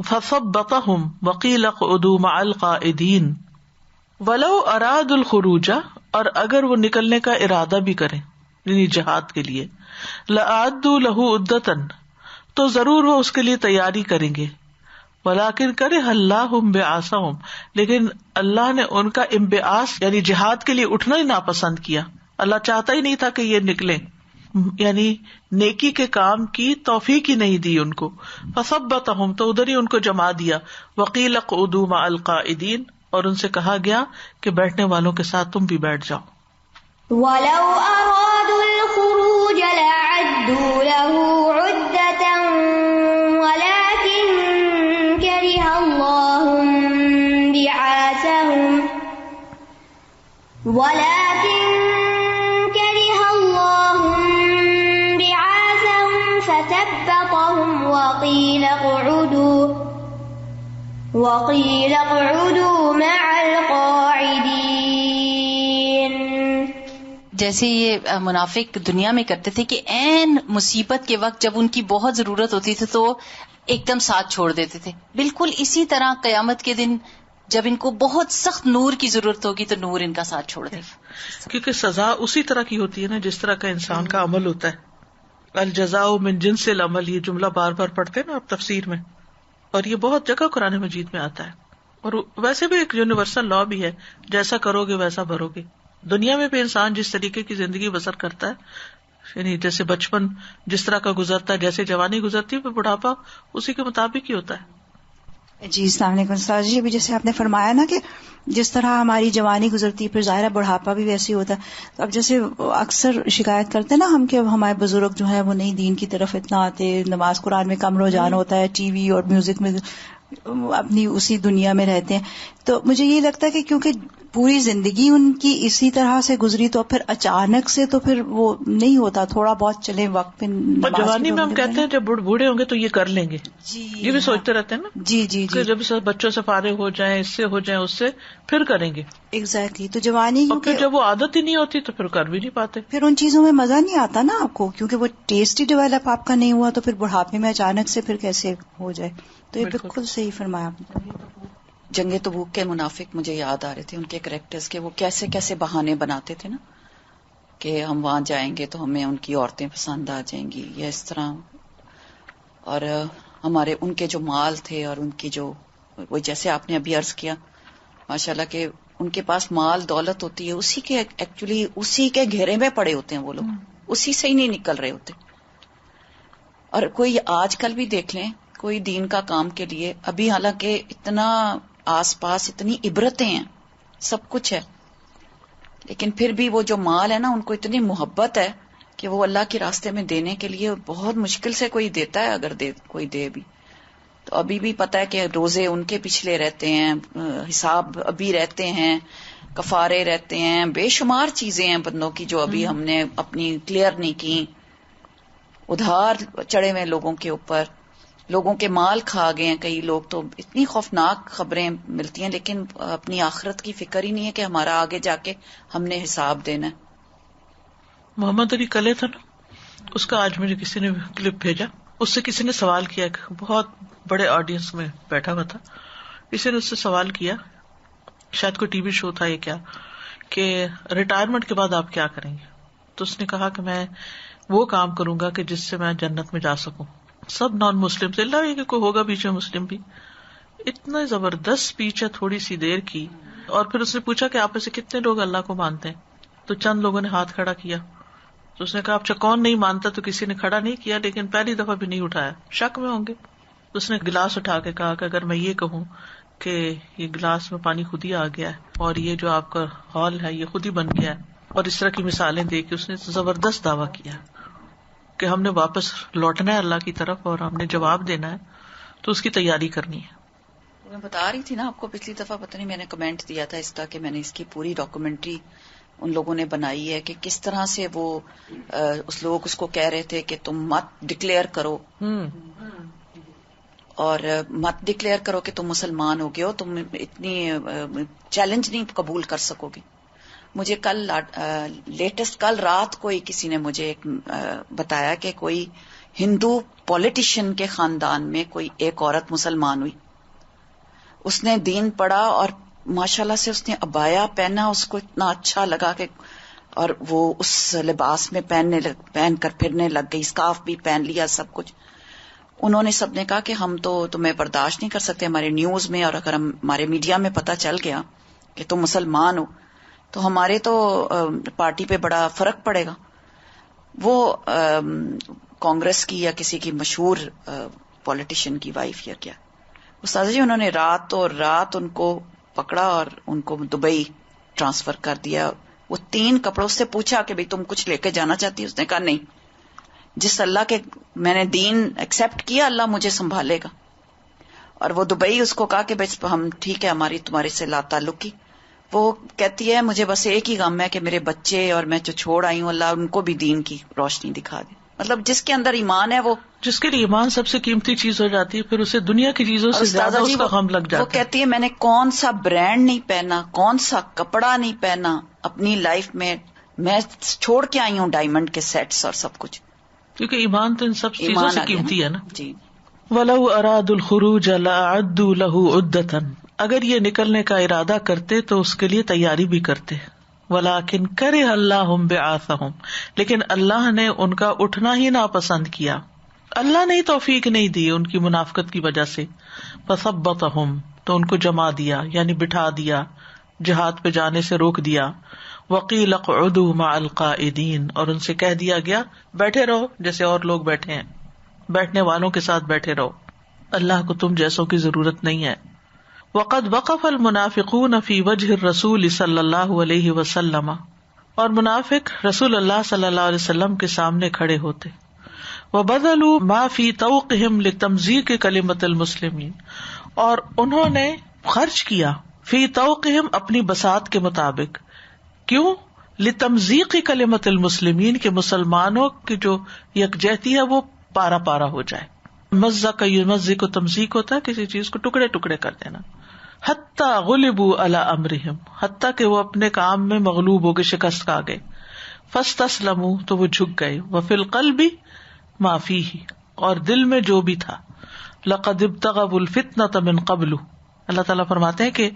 فثبطهم وقيل اقعدوا مع القاعدين. ولو ارادوا الخروج, اور اگر وہ نکلنے کا ارادہ بھی کریں یعنی جہاد کے لیے. لأعدوا له عدۃ, تو ضرور وہ اس کے لیے تیاری کریں گے. ولیکن کرہ اللہ انبعاثہم, لیکن اللہ نے ان کا انبعاث یعنی جہاد کے لیے اٹھنا ہی ناپسند کیا. اللہ چاہتا ہی نہیں تھا کہ یہ نکلیں, یعنی نیکی کے کام کی توفیق ہی نہیں دی ان کو. فثبتہم, تو ادھر ہی ان کو جما دیا. وقیل اقعدوا مع القاعدین, اور ان سے کہا گیا کہ بیٹھنے والوں کے ساتھ تم بھی بیٹھ جاؤ. وَلَوْ أَرَادُوا الْخُرُوجَ لَأَعَدُّوا لَهُ عُدَّةً وَلَكِنْ كَرِهَ اللَّهُ انبعاثهم فثبطهم وقيل اقعدوا مع القاعدين. جیسے یہ منافق دنیا میں کرتے تھے کہ عین مصیبت کے وقت جب ان کی بہت ضرورت ہوتی تھی تو ایک دم ساتھ چھوڑ دیتے تھے. بالکل اسی طرح قیامت کے دن جب ان کو بہت سخت نور کی ضرورت ہوگی تو نور ان کا ساتھ چھوڑ دے, کیونکہ سزا اسی طرح کی ہوتی ہے نا جس طرح کا انسان کا عمل ہوتا ہے. الجزاء من جنس العمل, یہ جملہ بار بار پڑھتے ہیں نا آپ تفسیر میں, اور یہ بہت جگہ قرآن مجید میں آتا ہے. اور ویسے بھی ایک یونیورسل لا بھی ہے, جیسا کرو گے ویسا بھرو گے. دنیا میں بھی انسان جس طریقے کی زندگی بسر کرتا ہے, یعنی جیسے بچپن جس طرح کا گزرتا ہے, جیسے جوانی گزرتی ہے, پھر بڑھاپا اسی کے مطابق ہی ہوتا ہے. جی السلام علیکم استاد جی. ابھی جیسے آپ نے فرمایا نا کہ جس طرح ہماری جوانی گزرتی ہے پھر ظاہر ہے بڑھاپا بھی ویسے ہی ہوتا ہے. تو اب جیسے اکثر شکایت کرتے ہیں نا ہم کہ ہمارے بزرگ جو ہیں وہ نہیں دین کی طرف اتنا آتے, نماز قرآن میں کم رجحان ہوتا ہے, ٹی وی اور میوزک میں اپنی اسی دنیا میں رہتے ہیں. تو مجھے یہ لگتا ہے کہ کیونکہ پوری زندگی ان کی اسی طرح سے گزری تو پھر اچانک سے تو پھر وہ نہیں ہوتا, تھوڑا بہت چلے وقت پہ. جوانی میں ہم کہتے ہیں جب بوڑھے ہوں گے تو یہ کر لیں گے, یہ بھی سوچتے رہتے ہیں نا. جی جی جی, جب بچوں سے فارغ ہو جائیں, اس سے ہو جائیں, اس سے پھر کریں گے. ایگزیکٹلی. تو جوانی, اور پھر جب وہ عادت ہی نہیں ہوتی تو پھر کر بھی نہیں پاتے, پھر ان چیزوں میں مزہ نہیں آتا نا آپ کو, کیونکہ وہ ٹیسٹ ہی ڈیولپ آپ کا نہیں ہوا, تو پھر بڑھاپے میں اچانک سے پھر کیسے ہو جائے. تو یہ بالکل صحیح فرمایا آپ نے. جنگ تبوک کے منافق مجھے یاد آ رہے تھے, ان کے کریکٹرز کے, وہ کیسے کیسے بہانے بناتے تھے نا, کہ ہم وہاں جائیں گے تو ہمیں ان کی عورتیں پسند آ جائیں گی یا اس طرح. اور ہمارے ان کے جو مال تھے اور ان کی جو, وہ جیسے آپ نے ابھی عرض کیا ماشاءاللہ کہ ان کے پاس مال دولت ہوتی ہے, اسی کے ایکچولی اسی کے گھیرے میں پڑے ہوتے ہیں وہ لوگ, اسی سے ہی نہیں نکل رہے ہوتے. اور کوئی آج کل بھی دیکھ لیں, کوئی دین کا کام کے لیے ابھی حالانکہ اتنا آس پاس اتنی عبرتیں ہیں, سب کچھ ہے, لیکن پھر بھی وہ جو مال ہے نا, ان کو اتنی محبت ہے کہ وہ اللہ کے راستے میں دینے کے لیے بہت مشکل سے کوئی دیتا ہے, اگر کوئی دے بھی. تو ابھی بھی پتہ ہے کہ روزے ان کے پچھلے رہتے ہیں, حساب ابھی رہتے ہیں, کفارے رہتے ہیں, بے شمار چیزیں ہیں بندوں کی جو ابھی ہم نے اپنی کلیئر نہیں کی. ادھار چڑھے ہوئے لوگوں کے اوپر, لوگوں کے مال کھا گئے ہیں کئی لوگ. تو اتنی خوفناک خبریں ملتی ہیں, لیکن اپنی آخرت کی فکر ہی نہیں ہے کہ ہمارا آگے جا کے ہم نے حساب دینا ہے. محمد علی کلے تھا نا, اس کا آج مجھے کسی نے کلپ بھیجا, اس سے کسی نے سوال کیا, بہت بڑے آڈینس میں بیٹھا ہوا تھا, کسی نے اس سے سوال کیا, شاید کوئی ٹی وی شو تھا یہ کیا, کہ ریٹائرمنٹ کے بعد آپ کیا کریں گے. تو اس نے کہا کہ میں وہ کام کروں گا کہ جس سے میں جنت میں جا سکوں. سب نان مسلم سے, اللہ کہ کوئی ہوگا بیچ میں مسلم بھی. اتنا زبردست اسپیچ ہے, تھوڑی سی دیر کی. اور پھر اس نے پوچھا کہ آپ میں سے کتنے لوگ اللہ کو مانتے ہیں, تو چند لوگوں نے ہاتھ کھڑا کیا. تو اس نے کہا اچھا کون نہیں مانتا, تو کسی نے کھڑا نہیں کیا, لیکن پہلی دفعہ بھی نہیں اٹھایا, شک میں ہوں گے. تو اس نے گلاس اٹھا کے کہا کہ اگر میں یہ کہوں کہ یہ گلاس میں پانی خود ہی آ گیا ہے, اور یہ جو آپ کا ہال ہے یہ خود ہی بن گیا ہے, اور اس طرح کی مثالیں دے کے اس نے زبردست دعویٰ کیا کہ ہم نے واپس لوٹنا ہے اللہ کی طرف اور ہم نے جواب دینا ہے, تو اس کی تیاری کرنی ہے. میں بتا رہی تھی نا آپ کو پچھلی دفعہ, پتہ نہیں میں نے کمنٹ دیا تھا اس کا, کہ میں نے اس کی پوری ڈاکومنٹری ان لوگوں نے بنائی ہے کہ کس طرح سے وہ اس لوگ اس کو کہہ رہے تھے کہ تم مت ڈکلیئر کرو, اور مت ڈکلیئر کرو کہ تم مسلمان ہو گئے ہو, تم اتنی چیلنج نہیں قبول کر سکو گے. مجھے کل لیٹسٹ کل رات کوئی کسی نے مجھے بتایا کہ کوئی ہندو پولیٹیشین کے خاندان میں کوئی ایک عورت مسلمان ہوئی, اس نے دین پڑھا اور ماشاءاللہ سے اس نے عبایا پہنا, اس کو اتنا اچھا لگا کہ, اور وہ اس لباس میں پہن کر پھرنے لگ گئی, اسکارف بھی پہن لیا, سب کچھ. انہوں نے سب نے کہا کہ ہم تو تمہیں برداشت نہیں کر سکتے ہمارے نیوز میں, اور اگر ہمارے میڈیا میں پتہ چل گیا کہ تم مسلمان ہو تو ہمارے تو پارٹی پہ بڑا فرق پڑے گا. وہ کانگریس کی یا کسی کی مشہور پولیٹیشین کی وائف یا کیا, استاذ جی انہوں نے رات ان کو پکڑا اور ان کو دبئی ٹرانسفر کر دیا. وہ 3 کپڑوں سے پوچھا کہ بھئی تم کچھ لے کے جانا چاہتی, اس نے کہا نہیں, جس اللہ کے میں نے دین ایکسپٹ کیا اللہ مجھے سنبھالے گا. اور وہ دبئی اس کو کہا کہ بھئی ہم ٹھیک ہے, ہماری تمہارے سے لا تعلقی. وہ کہتی ہے مجھے بس ایک ہی غم ہے کہ میرے بچے اور میں جو چھوڑ آئی ہوں اللہ ان کو بھی دین کی روشنی دکھا دے. مطلب جس کے اندر ایمان ہے, وہ جس کے لیے ایمان سب سے قیمتی چیز ہو جاتی ہے, پھر اسے دنیا کی چیزوں سے زیادہ اس کا غم لگ جاتا ہے. وہ کہتی ہے میں نے کون سا برانڈ نہیں پہنا, کون سا کپڑا نہیں پہنا اپنی لائف میں, میں چھوڑ کے آئی ہوں ڈائمنڈ کے سیٹس اور سب کچھ, کیونکہ ایمان تو ان سب چیزوں سے قیمتی ہے نا. جی. وَلَوْ أَرَادُوا الْخُرُوجَ لَأَعَدُّوا لَهُ عُدَّةً, اگر یہ نکلنے کا ارادہ کرتے تو اس کے لیے تیاری بھی کرتے. وَلَكِنْ كَرِهَ اللَّهُ بِعَاثَهُمْ, لیکن اللہ نے ان کا اٹھنا ہی ناپسند کیا, اللہ نے توفیق نہیں دی ان کی منافقت کی وجہ سے. فَثَبَّطَهُمْ, تو ان کو جما دیا یعنی بٹھا دیا, جہاد پہ جانے سے روک دیا. وَقِيلَ اقْعُدُوا مَعَ الْقَاعِدِينَ, اور ان سے کہہ دیا گیا بیٹھے رہو جیسے اور لوگ بیٹھے ہیں, بیٹھنے والوں کے ساتھ بیٹھے رہو, اللہ کو تم جیسوں کی ضرورت نہیں ہے. وقد وقف المنافقون فی وجہ الرسول صلی اللہ علیہ وسلم, اور منافق رسول اللہ صلی اللہ علیہ وسلم کے سامنے کھڑے ہوتے. وبذلوا ما فی طوقہم لتمزیق کلمۃ المسلمین, اور انہوں نے خرچ کیا فی توقہم اپنی بساط کے مطابق. کیوں؟ لتمزیق کلمت المسلمین کے مسلمانوں کی جو یکجہتی ہے وہ پارا پارا ہو جائے. مزق یمزق تمزیق ہوتا ہے کسی چیز کو ٹکڑے ٹکڑے کر دینا. حتی غلبوا علی امرہم، حتی کہ وہ اپنے کام میں مغلوب ہو گئے، شکست کھا گئے. فاستسلموا تو وہ جھک گئے. وفی القلب ما فیہ، اور دل میں جو بھی تھا. لقد ابتغوا الفتنة من قبل، اللہ تعالیٰ فرماتے ہیں کہ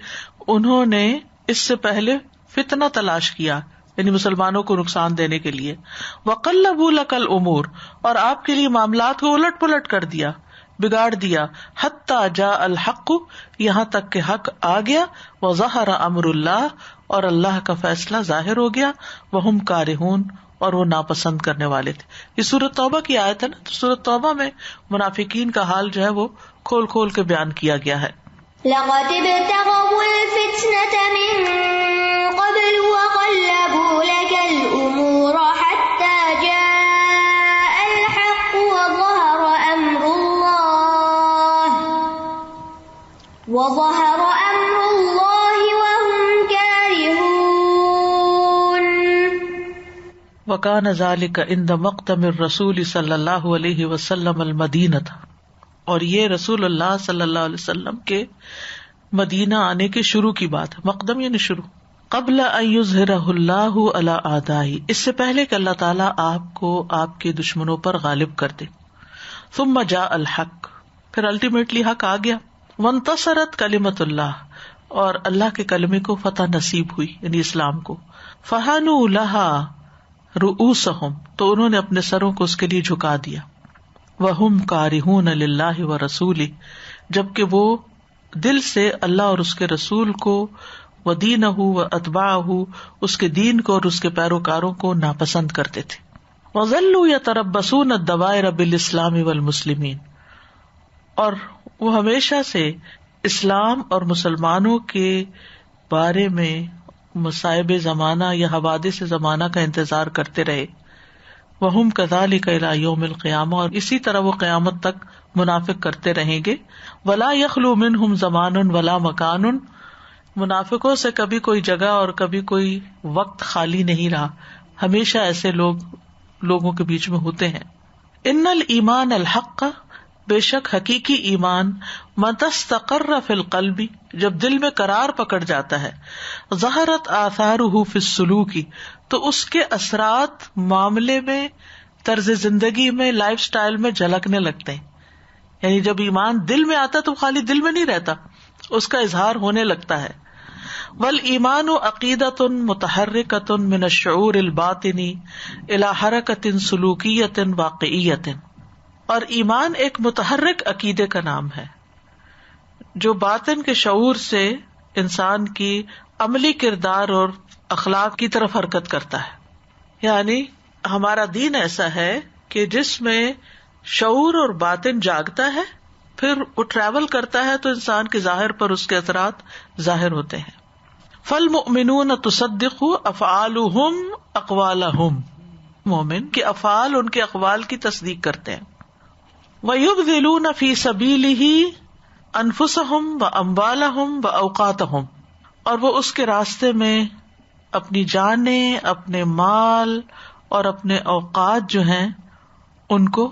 انہوں نے اس سے پہلے فتنہ تلاش کیا، یعنی مسلمانوں کو نقصان دینے کے لیے. وقلبوا لك الامور، اور آپ کے لیے معاملات کو الٹ پلٹ کر دیا، بگاڑ دیا. حتی جاء الحق، یہاں تک کہ حق آ گیا. وظہر امر اللہ، اور اللہ کا فیصلہ ظاہر ہو گیا. وہم کارہون، اور وہ ناپسند کرنے والے تھے. یہ سورۃ توبہ کی آیت ہے نا، تو سورۃ توبہ میں منافقین کا حال جو ہے وہ کھول کھول کے بیان کیا گیا ہے. لقد ابتغوا الفتنة من قبل وقلبوا لك الأمور حتى جاء الحق وظهر أمر الله وهم كارهون. وكان ذلك عند مقدم الرسول صلی اللہ علیہ وسلم المدینہ، اور یہ رسول اللہ صلی اللہ علیہ وسلم کے مدینہ آنے کے شروع کی بات ہے. مقدم یعنی شروع. قبل ان یظہرہ اللہ علی اعدائہ، اس سے پہلے کہ اللہ تعالیٰ آپ کو آپ کے دشمنوں پر غالب کر دے. ثم جاء الحق، پھر الٹیمیٹلی حق آ گیا. وانتصرت کلمۃ اللہ، اور اللہ کے کلمے کو فتح نصیب ہوئی، یعنی اسلام کو. فحنوا لها رؤوسہم، تو انہوں نے اپنے سروں کو اس کے لیے جھکا دیا. وہم کارہون للہ ورسولہ، جبکہ وہ دل سے اللہ اور اس کے رسول کو، ودینہ واتباعہ، اس کے دین کو اور اس کے پیروکاروں کو ناپسند کرتے تھے. وظلوا یتربصون الدوائر بالاسلام والمسلمین، اور وہ ہمیشہ سے اسلام اور مسلمانوں کے بارے میں مصائب زمانہ یا حوادث زمانہ کا انتظار کرتے رہے. وہم کذالک الی یوم القیامہ، اور اسی طرح وہ قیامت تک منافق کرتے رہیں گے. ولا یخلو منہم زمان ولا مکان، منافقوں سے کبھی کوئی جگہ اور کبھی کوئی وقت خالی نہیں رہا، ہمیشہ ایسے لوگوں کے بیچ میں ہوتے ہیں. ان الایمان الحق، بے شک حقیقی ایمان، متى استقر فی القلب، جب دل میں قرار پکڑ جاتا ہے. ظہرت آثارہ فی السلوک، تو اس کے اثرات معاملے میں، طرز زندگی میں، لائف سٹائل میں جھلکنے لگتے ہیں. یعنی جب ایمان دل میں آتا تو خالی دل میں نہیں رہتا، اس کا اظہار ہونے لگتا ہے. والایمان عقیدۃ متحرکۃ من الشعور الباطن الی حرکۃ سلوکیۃ واقعیۃ، اور ایمان ایک متحرک عقیدے کا نام ہے جو باطن کے شعور سے انسان کی عملی کردار اور اخلاق کی طرف حرکت کرتا ہے. یعنی ہمارا دین ایسا ہے کہ جس میں شعور اور باطن جاگتا ہے، پھر وہ ٹریول کرتا ہے تو انسان کے ظاہر پر اس کے اثرات ظاہر ہوتے ہیں. فالمؤمنون تصدق افعالهم اقوالهم، مومن کے افعال ان کے اقوال کی تصدیق کرتے ہیں. وَيُبْذِلُونَ فِي سَبِيلِهِ أَنفُسَهُمْ وَأَمْوَالَهُمْ وَأَوْقَاتَهُمْ، اور وہ اس کے راستے میں اپنی جانیں، اپنے مال اور اپنے اوقات جو ہیں ان کو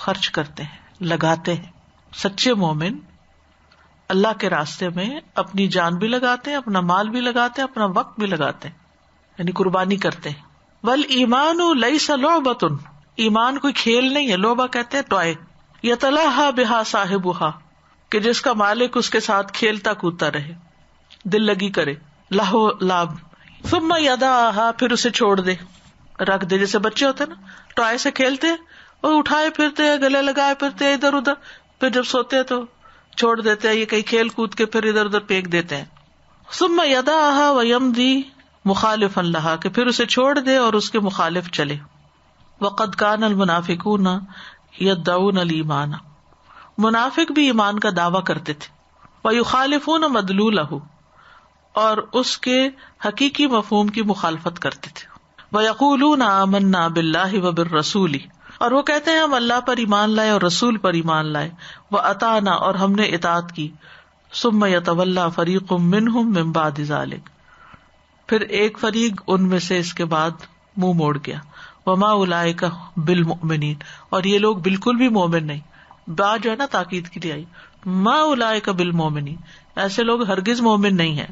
خرچ کرتے ہیں، لگاتے ہیں. سچے مومن اللہ کے راستے میں اپنی جان بھی لگاتے ہیں، اپنا مال بھی لگاتے ہیں، اپنا وقت بھی لگاتے ہیں، یعنی قربانی کرتے ہیں. وَالْإِيمَانُ لَيْسَ لُعْبَةٌ، ایمان کوئی کھیل نہیں ہے، لعبہ کہتے ہیں ٹوائے. یتلہا بہا صاحبہا، کہ جس کا مالک اس کے ساتھ کھیلتا کودتا رہے، دل لگی کرے، لہو لاب. ثم یدعہا، پھر اسے چھوڑ دے، رکھ دے. جیسے بچے ہوتے ہیں نا، ٹوائے سے کھیلتے ہیں اور اٹھائے پھرتے ہیں، گلے لگائے پھرتے ہیں ادھر ادھر، پھر جب سوتے ہیں تو چھوڑ دیتے ہیں، یہ کہیں کھیل کود کے پھر ادھر ادھر پھینک دیتے ہیں. ثم یدعہا ویمضی مخالفا لہا، کہ پھر اسے چھوڑ دے اور اس کے مخالف چلے. وقد کان المنافقون یدعون الایمان، منافق بھی ایمان کا دعویٰ کرتے تھے. ویخالفون مدلولہ، اور اس کے حقیقی مفہوم کی مخالفت کرتے تھے. ویقولون آمنا باللہ وبالرسول، اور وہ کہتے ہیں ہم اللہ پر ایمان لائے اور رسول پر ایمان لائے. واطعنا، اور ہم نے اطاعت کی. ثم یتولی فریق منہم من بعد ذلک، پھر ایک فریق ان میں سے اس کے بعد منہ موڑ گیا. وما اولئک بالمؤمنین، اور یہ لوگ بالکل بھی مومن نہیں. با جو ہے نا تاکید کے لیے آئی، ما اولئک بالمؤمنین، ایسے لوگ ہرگز مومن نہیں ہیں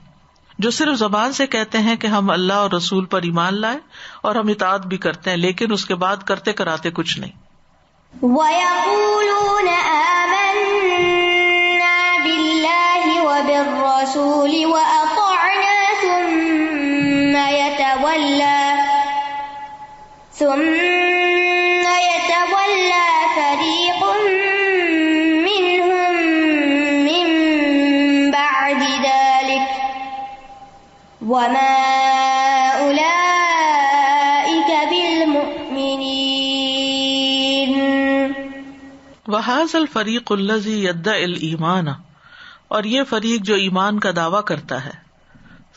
جو صرف زبان سے کہتے ہیں کہ ہم اللہ اور رسول پر ایمان لائے اور ہم اطاعت بھی کرتے ہیں، لیکن اس کے بعد کرتے کراتے کچھ نہیں. وَيَقُولُونَ آمَنَّا بِاللَّهِ وَبِالرَّسُولِ وَأَطَعْنَا ثُمَّ يَتَوَلَّى فَرِيقٌ مِّنْهُمْ مِّن بَعْدِ ذَلِكَ وَمَا أُولَئِكَ بِالْمُؤْمِنِينَ. وَهَذَا الْفَرِيقُ الَّذِي يَدَّعِي الْإِيمَانَ، اور یہ فریق جو ایمان کا دعویٰ کرتا ہے،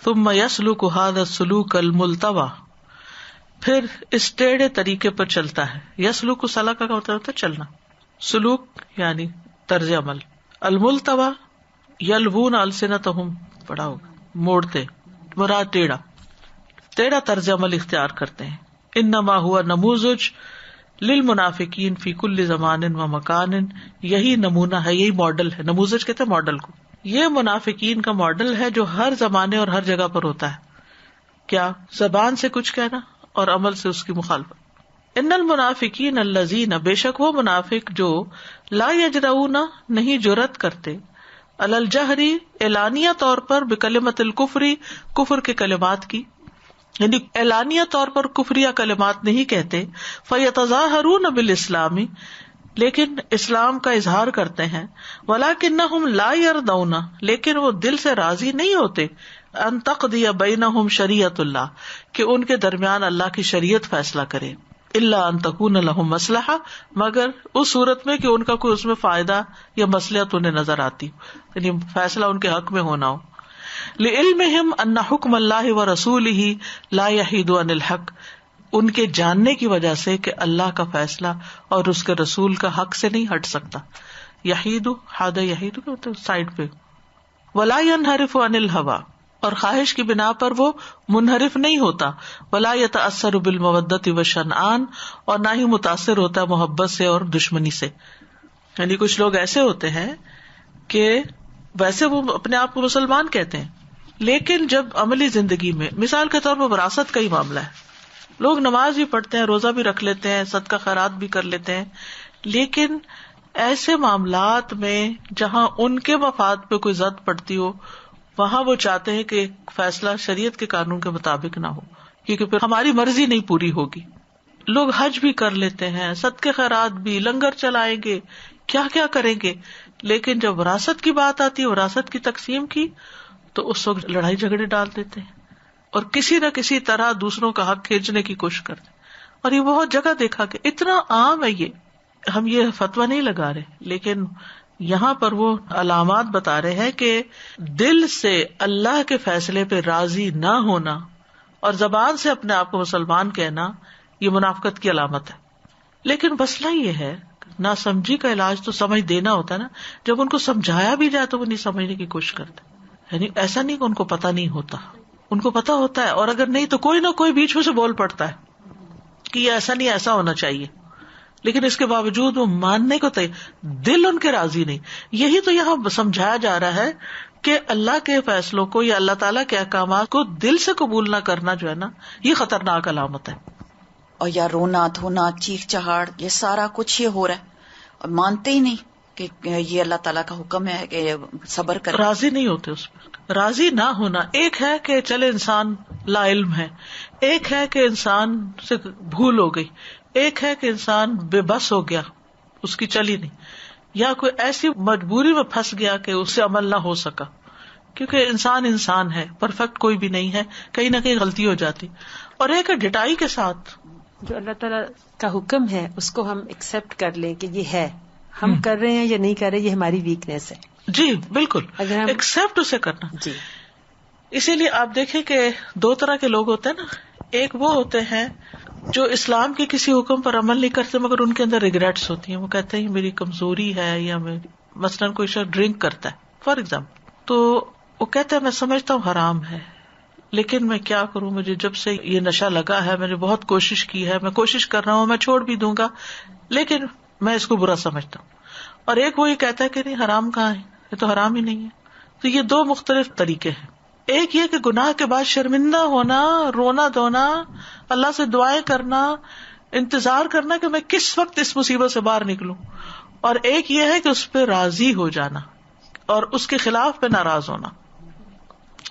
ثم يسلك هذا السلوك الملتوى، پھر اس ٹیڑھے طریقے پر چلتا ہے. یسلوک سلک کا مطلب ہوتا ہے چلنا، سلوک یعنی طرز عمل. الملتوى یلوون السنتهم، پڑھا ہوگا موڑتے، مراد ٹیڑھا طرز عمل اختیار کرتے ہیں. انما هو نموذج للمنافقین فی کل زمان و مکان، یہی نمونہ ہے، یہی ماڈل ہے. نموذج کہتے ہیں ماڈل کو. یہ منافقین کا ماڈل ہے جو ہر زمانے اور ہر جگہ پر ہوتا ہے. کیا؟ زبان سے کچھ کہنا اور عمل سے اس کی مخالفت. ان المنافقین الذین، بے شک وہ منافق جو لا یجرؤون، نہیں جرأت کرتے، علی الجہر، اعلانیہ طور پر، بکلمۃ الکفر، کفر کے کلمات کی، یعنی اعلانیہ طور پر کفریہ کلمات نہیں کہتے. فیتظاہرون بالاسلام، لیکن اسلام کا اظہار کرتے ہیں. ولکنہم لا یرضون، لیکن وہ دل سے راضی نہیں ہوتے، ان تقضی بینہم شریعت اللہ، کہ ان کے درمیان اللہ کی شریعت فیصلہ کرے. الا ان تکون لہم مصلحہ، مگر اس صورت میں کہ ان کا کوئی اس میں فائدہ یا مصلحت انہیں نظر آتی، یعنی فیصلہ ان کے حق میں ہونا ہو. لعلمہم ان حکم اللہ ورسولہ لا یحید عن الحق، ان کے جاننے کی وجہ سے کہ اللہ کا فیصلہ اور اس کے رسول کا حق سے نہیں ہٹ سکتا. یحید، حاد یحید سائڈ پہ. ولا ینحرف عن الہوی، اور خواہش کی بنا پر وہ منحرف نہیں ہوتا. ولا یتأثر بالمودۃ والشنآن، اور نہ ہی متاثر ہوتا ہے محبت سے اور دشمنی سے. یعنی کچھ لوگ ایسے ہوتے ہیں کہ ویسے وہ اپنے آپ کو مسلمان کہتے ہیں، لیکن جب عملی زندگی میں، مثال کے طور پر وراثت کا ہی معاملہ ہے، لوگ نماز بھی پڑھتے ہیں، روزہ بھی رکھ لیتے ہیں، صدقہ خیرات بھی کر لیتے ہیں، لیکن ایسے معاملات میں جہاں ان کے مفاد پہ کوئی زد پڑتی ہو، وہاں وہ چاہتے ہیں کہ فیصلہ شریعت کے قانون کے مطابق نہ ہو، کیونکہ پھر ہماری مرضی نہیں پوری ہوگی. لوگ حج بھی کر لیتے ہیں، صدقے خیرات بھی، لنگر چلائیں گے، کیا کیا کریں گے، لیکن جب وراثت کی بات آتی ہے، وراثت کی تقسیم کی، تو اس وقت لڑائی جھگڑے ڈال دیتے ہیں اور کسی نہ کسی طرح دوسروں کا حق کھینچنے کی کوشش کرتے ہیں. اور یہ بہت جگہ دیکھا کہ اتنا عام ہے. یہ ہم یہ فتویٰ نہیں لگا رہے، لیکن یہاں پر وہ علامات بتا رہے ہیں کہ دل سے اللہ کے فیصلے پہ راضی نہ ہونا اور زبان سے اپنے آپ کو مسلمان کہنا، یہ منافقت کی علامت ہے. لیکن مسئلہ یہ ہے، نہ سمجھی کا علاج تو سمجھ دینا ہوتا ہے نا. جب ان کو سمجھایا بھی جائے تو وہ نہیں سمجھنے کی کوشش کرتے. یعنی ایسا نہیں کہ ان کو پتا نہیں ہوتا، ان کو پتا ہوتا ہے، اور اگر نہیں تو کوئی نہ کوئی بیچ میں سے بول پڑتا ہے کہ یہ ایسا نہیں، ایسا ہونا چاہیے، لیکن اس کے باوجود وہ ماننے کو تیار، دل ان کے راضی نہیں. یہی تو یہاں سمجھایا جا رہا ہے کہ اللہ کے فیصلوں کو یا اللہ تعالیٰ کے احکامات کو دل سے قبول نہ کرنا جو ہے نا، یہ خطرناک علامت ہے. اور یا رونا دھونا، چیخ چہاڑ، یہ سارا کچھ یہ ہو رہا ہے اور مانتے ہی نہیں کہ یہ اللہ تعالیٰ کا حکم ہے کہ صبر کر، راضی نہیں ہوتے اس پر. راضی نہ ہونا ایک ہے کہ چلے انسان لا علم ہے، ایک ہے کہ انسان سے بھول ہو گئی، ایک ہے کہ انسان بے بس ہو گیا، اس کی چلی نہیں، یا کوئی ایسی مجبوری میں پھنس گیا کہ اس سے عمل نہ ہو سکا، کیونکہ انسان ہے، پرفیکٹ کوئی بھی نہیں ہے، کہیں نہ کہیں غلطی ہو جاتی. اور ایک ہے ڈٹائی کے ساتھ، جو اللہ تعالیٰ کا حکم ہے اس کو ہم ایکسپٹ کر لیں کہ یہ ہے، ہم کر رہے ہیں یا نہیں کر رہے، یہ ہماری ویکنیس ہے. جی بالکل، اگر ہم ایکسپٹ اسے کرنا. جی اسی لیے آپ دیکھیں کہ دو طرح کے لوگ ہوتے ہیں نا. ایک وہ ہوتے ہیں جو اسلام کے کسی حکم پر عمل نہیں کرتے مگر ان کے اندر ریگریٹس ہوتی ہیں، وہ کہتے ہیں میری کمزوری ہے، یا مثلاً کوئی شخص ڈرنک کرتا ہے فار ایگزامپل، تو وہ کہتے ہیں میں سمجھتا ہوں حرام ہے، لیکن میں کیا کروں، مجھے جب سے یہ نشہ لگا ہے میں نے بہت کوشش کی ہے، میں کوشش کر رہا ہوں، میں چھوڑ بھی دوں گا لیکن میں اس کو برا سمجھتا ہوں. اور ایک وہی کہتا ہے کہ نہیں حرام کہاں ہے، یہ تو حرام ہی نہیں ہے. تو یہ دو مختلف طریقے ہیں. ایک یہ کہ گناہ کے بعد شرمندہ ہونا، رونا دھونا، اللہ سے دعائیں کرنا، انتظار کرنا کہ میں کس وقت اس مصیبت سے باہر نکلوں، اور ایک یہ ہے کہ اس پہ راضی ہو جانا اور اس کے خلاف پہ ناراض ہونا.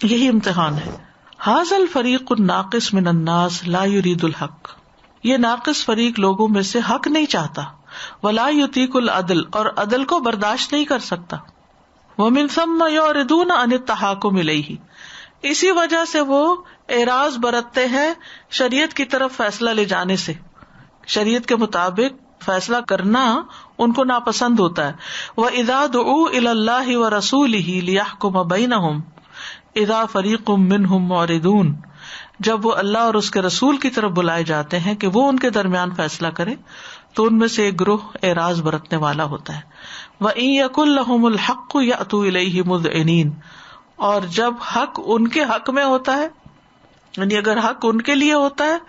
یہی امتحان ہے. ھذا الفریق الناقص من الناس لا يريد الحق، یہ ناقص فریق لوگوں میں سے حق نہیں چاہتا. ولا يطيق العدل، اور عدل کو برداشت نہیں کر سکتا. ومن ثم يعرضون عن التحاكم الیہ، اسی وجہ سے وہ اعراض برتتے ہیں شریعت کی طرف فیصلہ لے جانے سے. شریعت کے مطابق فیصلہ کرنا ان کو ناپسند ہوتا ہے. وَإِذَا دُعُوا إِلَى اللَّهِ وَرَسُولِهِ لِيَحْكُمَ بَيْنَهُمْ إِذَا فَرِيقٌ مِّنْهُمْ مُعْرِضُونَ، جب وہ اللہ اور اس کے رسول کی طرف بلائے جاتے ہیں کہ وہ ان کے درمیان فیصلہ کرے تو ان میں سے ایک گروہ اعراض برتنے والا ہوتا ہے. وَإِن يَكُن لَّهُمُ الْحَقُّ يَأْتُوا إِلَيْهِ مُذْعِنِينَ، اور جب حق ان کے حق میں ہوتا ہے، یعنی اگر حق ان کے لیے ہوتا ہے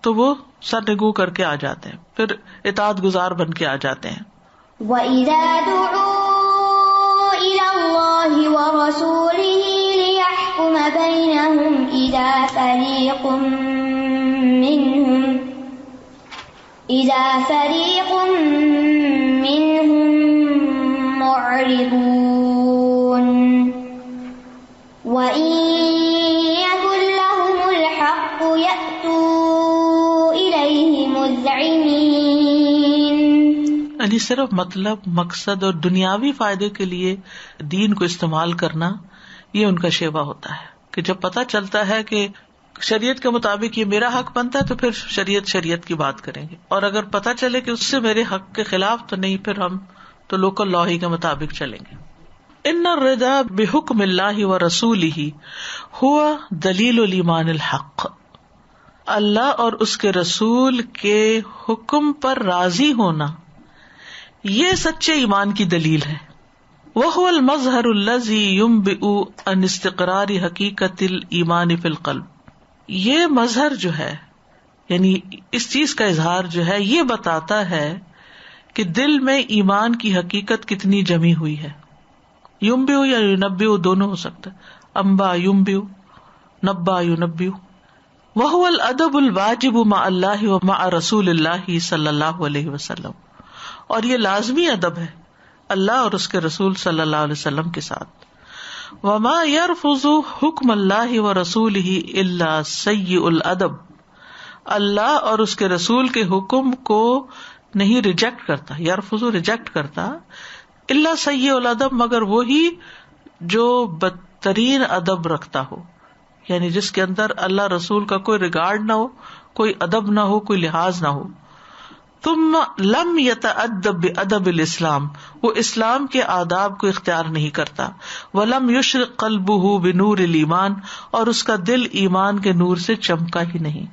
تو وہ سرنگو کر کے آ جاتے ہیں، پھر اطاعت گزار بن کے آ جاتے ہیں. وَإِذَا دُعُوا إِلَى اللَّهِ وَرَسُولِهِ لِيَحْكُمَ بَيْنَهُمْ إِذَا فَرِيقٌ مِّنْهُمْ مُعْرِضُونَ وَإِن يَكُن لَّهُمُ الْحَقُّ يَأْتُوا إِلَيْهِ مُذْعِنِينَ. یعنی صرف مطلب، مقصد اور دنیاوی فائدے کے لیے دین کو استعمال کرنا، یہ ان کا شیوا ہوتا ہے کہ جب پتہ چلتا ہے کہ شریعت کے مطابق یہ میرا حق بنتا ہے تو پھر شریعت کی بات کریں گے، اور اگر پتہ چلے کہ اس سے میرے حق کے خلاف تو نہیں، پھر ہم تو لوکل لا ہی کے مطابق چلیں گے. ان الرضا بحکم اللہ ورسولہ ہوا دلیل الایمان الحق، اللہ اور اس کے رسول کے حکم پر راضی ہونا یہ سچے ایمان کی دلیل ہے. وہو المظہر الذی ینبئ عن استقرار حقیقت الایمان فی القلب، یہ مظہر جو ہے یعنی اس چیز کا اظہار جو ہے یہ بتاتا ہے کہ دل میں ایمان کی حقیقت کتنی جمی ہوئی ہے. ینبئ یا ینبئ دونوں ہو سکتا ہے، انبا ینبئ، نبا ینبئ. وہو الادب الواجب مع اللہ و مع رسول اللہ صلی اللہ علیہ وسلم، اور یہ لازمی ادب ہے اللہ اور اس کے رسول صلی اللہ علیہ وسلم کے ساتھ. وما يرفض حکم اللہ ورسولہ الا سیء الادب، اللہ اور اس کے رسول کے حکم کو نہیں ریجیکٹ کرتا، یرفض ریجیکٹ کرتا، الا سیء الادب مگر وہی جو بدترین ادب رکھتا ہو، یعنی جس کے اندر اللہ رسول کا کوئی ریگارڈ نہ ہو، کوئی ادب نہ ہو، کوئی لحاظ نہ ہو. ثم لم يتأدب بأدب الاسلام، وہ اسلام کے آداب کو اختیار نہیں کرتا. ولم يشرق قلبه بنور الایمان، اور اس کا دل ایمان کے نور سے چمکا ہی نہیں.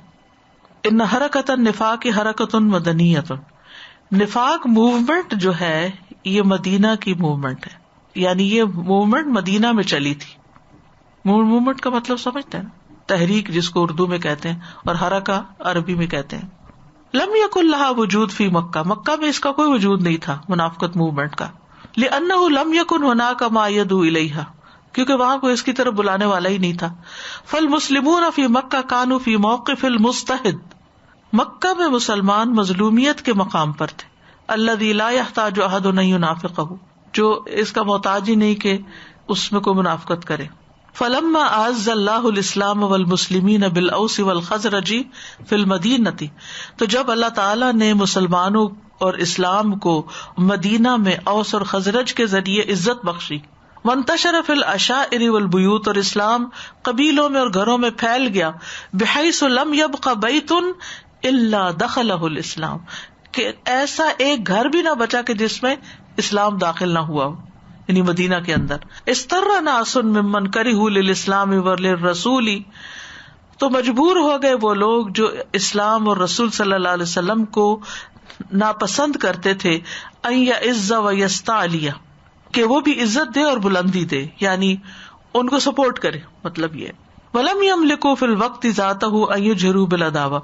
ان حرکت النفاق حرکت مدنیۃ، نفاق موومنٹ جو ہے یہ مدینہ کی موومنٹ ہے، یعنی یہ موومنٹ مدینہ میں چلی تھی. موومنٹ کا مطلب سمجھتے ہیں نا، تحریک جس کو اردو میں کہتے ہیں اور حرکہ عربی میں کہتے ہیں. لم یکن لہا وجود فی مکہ، مکہ میں اس کا کوئی وجود نہیں تھا منافقت موومنٹ کا. لأنہ لم یکن ہناک ما یدعو الیہا، کیونکہ وہاں کوئی اس کی طرف بلانے والا ہی نہیں تھا. فالمسلمون فی مکہ کانوا فی موقف المجتہد، مکہ میں مسلمان مظلومیت کے مقام پر تھے. الذی لا یحتاج احد ان ینافقہ، جو اس کا محتاج ہی نہیں کہ اس میں کوئی منافقت کرے. فلما اعز اللہ الاسلام والمسلمین بالاوس والخزرج فی المدینہ، تو جب اللہ تعالیٰ نے مسلمانوں اور اسلام کو مدینہ میں اوس اور خزرج کے ذریعے عزت بخشی. وانتشر فی العشائر والبیوت، اور اسلام قبیلوں میں اور گھروں میں پھیل گیا. بحیث لم یبق بیت الا دخلہ الاسلام، کہ ایسا ایک گھر بھی نہ بچا کہ جس میں اسلام داخل نہ ہوا ہو، یعنی مدینہ کے اندر. استر ناس ممن کرہوا للاسلام وللرسول، تو مجبور ہو گئے وہ لوگ جو اسلام اور رسول صلی اللہ علیہ وسلم کو ناپسند کرتے تھے. ان یعز و یستعلی، کہ وہ بھی عزت دے اور بلندی دے، یعنی ان کو سپورٹ کرے. مطلب یہ وَلَمْ يَمْلِكُوا فِي الْوَقْتِ ذَاتَهُ أَن يُجْهِرُوا بِالْعَدَاوَةِ،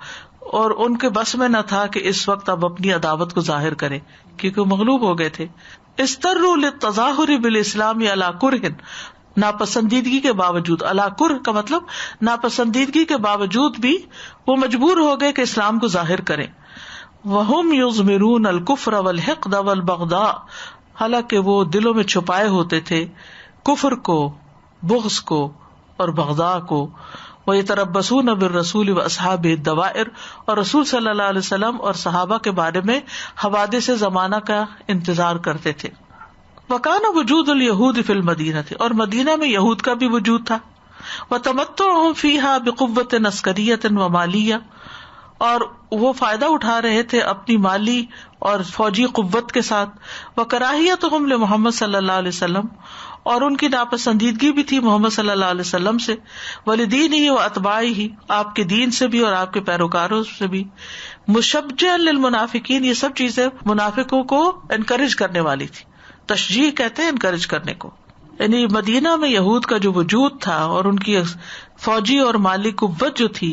اور ان کے بس میں نہ تھا کہ اس وقت اب اپنی عداوت کو ظاہر کرے کیونکہ مغلوب ہو گئے تھے. اضطروا للتظاہر بالاسلام علی کرہ، ناپسندیدگی کے باوجود، علی کرہ کا مطلب ناپسندیدگی کے باوجود بھی وہ مجبور ہو گئے کہ اسلام کو ظاہر کریں. وہم یضمرون الکفر والحقد والبغضاء، حالانکہ وہ دلوں میں چھپائے ہوتے تھے کفر کو، بغض کو اور بغضاء کو. وَيَتَرَبَّصُونَ بِالرَّسُولِ وَأَصْحَابِهِ الدَّوَائِرَ، اور رسول صلی اللہ علیہ وسلم اور صحابہ کے بارے میں حوادث زمانہ کا انتظار کرتے تھے. وَكَانَ وُجُودُ الْيَهُودِ فِي الْمَدِينَةِ، اور مدینہ میں یہود کا بھی وجود تھا. وَتَمَتُّعُهُمْ فِيهَا بِقُوَّةٍ عسکریۃ وَمَالِیَّةٍ، اور وہ فائدہ اٹھا رہے تھے اپنی مالی اور فوجی قوت کے ساتھ. وَكَرَاهِيَتُهُمْ لِمُحَمَّد صلی اللہ علیہ وسلم، اور ان کی ناپسندیدگی بھی تھی محمد صلی اللہ علیہ وسلم سے. وَلِدِينِهِ وَأَتْبَاعِهِ، آپ کے دین سے بھی اور آپ کے پیروکاروں سے بھی. مُشَجِّعًا لِلْمُنَافِقِينَ، یہ سب چیزیں منافقوں کو انکریج کرنے والی تھی. تشجیع کہتے ہیں انکریج کرنے کو، یعنی مدینہ میں یہود کا جو وجود تھا اور ان کی فوجی اور مالی قوت جو تھی،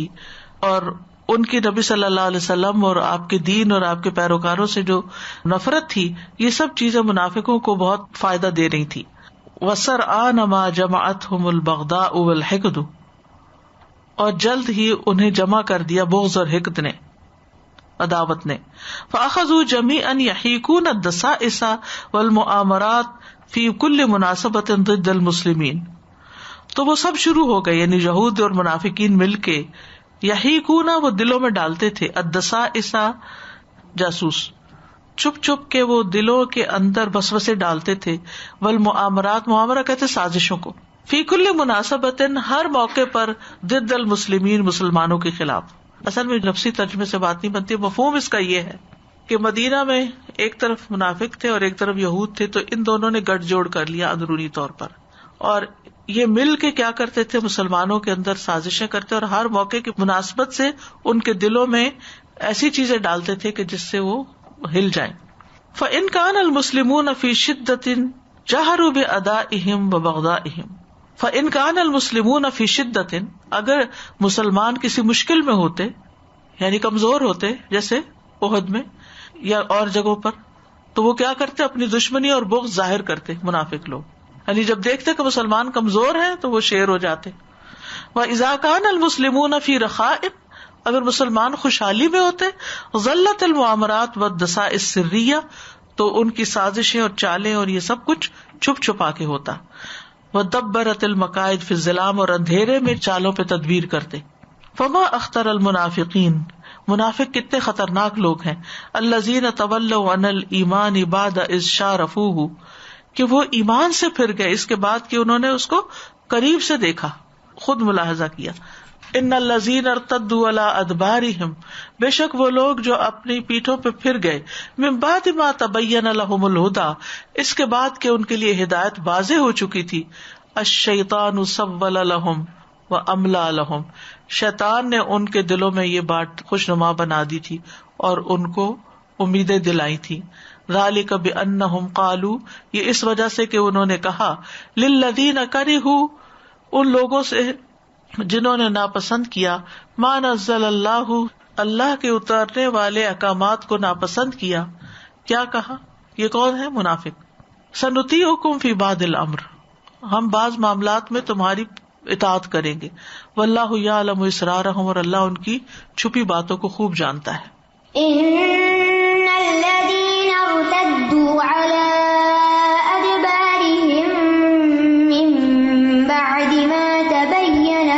اور ان کی نبی صلی اللہ علیہ وسلم اور آپ کے دین اور آپ کے پیروکاروں سے جو نفرت تھی، یہ سب چیزیں منافقوں کو بہت فائدہ دے رہی تھی. وَسَرْعَانَ مَا جَمَعَتْهُمُ الْبَغْضَاءُ وَالْحِقْدُ، اور جلد ہی انہیں جمع کر دیا بغض اور حقد نے، عداوت نے. فَأَخَذُوا جَمِيعًا يَحِيكُونَ الدَّسَائِسَ وَالْمُؤَامَرَاتِ فِي كُلِّ مُنَاسَبَةٍ ضِدَّ الْمُسْلِمِينَ، تو وہ سب شروع ہو گئے، یعنی یہود اور منافقین مل کے. یحیکون، وہ دلوں میں ڈالتے تھے، الدسائس جاسوس، چھپ چھپ کے وہ دلوں کے اندر وسوسے ڈالتے تھے. والمؤامرات، معامرہ کہتے سازشوں کو. فی کل مناسبت، ہر موقع پر، ضد المسلمین، مسلمانوں کے خلاف. اصل میں لفظی ترجمے سے بات نہیں بنتی، مفہوم اس کا یہ ہے کہ مدینہ میں ایک طرف منافق تھے اور ایک طرف یہود تھے، تو ان دونوں نے گٹھ جوڑ کر لیا اندرونی طور پر، اور یہ مل کے کیا کرتے تھے، مسلمانوں کے اندر سازشیں کرتے، اور ہر موقع کی مناسبت سے ان کے دلوں میں ایسی چیزیں ڈالتے تھے کہ جس سے وہ ہل جائیں. فَإِنْ كَانَ الْمُسْلِمُونَ فِي شِدَّةٍ جَهَرُوا بِأَدَائِهِمْ وَبَغْضَائِهِمْ. فَإِنْ كَانَ الْمُسْلِمُونَ فِي شِدَّةٍ، اگر مسلمان کسی مشکل میں ہوتے، یعنی کمزور ہوتے، جیسے احد میں یا اور جگہوں پر، تو وہ کیا کرتے، اپنی دشمنی اور بغض ظاہر کرتے منافق لوگ. یعنی جب دیکھتے کہ مسلمان کمزور ہیں تو وہ شیر ہو جاتے. وَإِذَا كَانَ الْمُسْلِمُونَ فِي رَخَاءٍ، اگر مسلمان خوشحالی میں ہوتے، ظلت المؤامرات والدسائس السریہ، تو ان کی سازشیں اور چالیں اور یہ سب کچھ چھپ چھپا کے ہوتا. وَدَبَّرَتِ الْمَقَائِدِ فِي الظِّلَامِ، اور اندھیرے میں چالوں پہ تدبیر کرتے. فَمَا أَخْطَرَ الْمُنَافِقِينَ، منافق کتنے خطرناک لوگ ہیں. الَّذِينَ تَوَلَّوْا عَنِ الْإِيمَانِ بَعْدَ إِذْ شَارَفُوهُ، کہ وہ ایمان سے پھر گئے اس کے بعد کہ انہوں نے اس کو قریب سے دیکھا، خود ملاحظہ کیا. ان الذین ارتدوا علی ادبارہم، بے شک وہ لوگ جو اپنی پیٹھوں پہ پھر گئے، من بعد ما تبین لہم الہدی، اس کے بعد کہ ان کے لیے ہدایت واضح ہو چکی تھی. الشیطان سول لہم واملا لہم، شیطان نے ان کے دلوں میں یہ بات خوشنما بنا دی تھی اور ان کو امیدیں دلائی تھی. ذالک بانہم قالوا، یہ اس وجہ سے کہ انہوں نے کہا، للذین کرہوا، ان لوگوں سے جنہوں نے ناپسند کیا، ما نزل اللہ، اللہ کے اتارنے والے احکامات کو ناپسند کیا. کیا کہا؟ یہ کون ہے؟ منافق. سنطیعکم فی بعض الامر، ہم بعض معاملات میں تمہاری اطاعت کریں گے. واللہ یعلم اسرارہم، اور اللہ ان کی چھپی باتوں کو خوب جانتا ہے. ان الذین ارتدوا علی ادبارہم من بعد ما تبین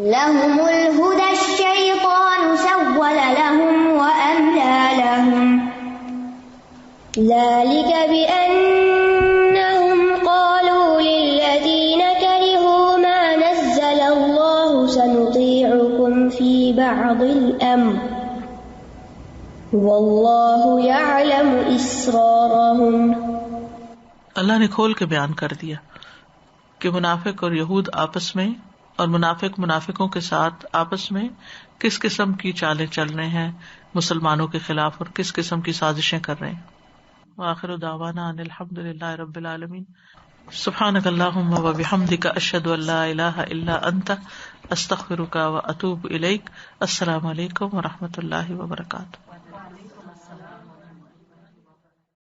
لهم الہدی الشیطان سول لهم واملی لهم ذلک بانہم قالوا للذین کرہوا ما نزل اللہ سنطیعکم فی بعض الامر واللہ یعلم اسرارہم. اللہ نے کھول کے بیان کر دیا کہ منافق اور یہود آپس میں، اور منافق منافقوں کے ساتھ آپس میں کس قسم کی چالیں چل رہے ہیں مسلمانوں کے خلاف، اور کس قسم کی سازشیں کر رہے ہیں. وآخر دعوانا ان الحمد للہ رب العالمین. سبحانک اللہم وبحمدک اشہد ان لا الہ الا انت استغفرک واتوب الیک. السلام علیکم ورحمۃ اللہ وبرکاتہ.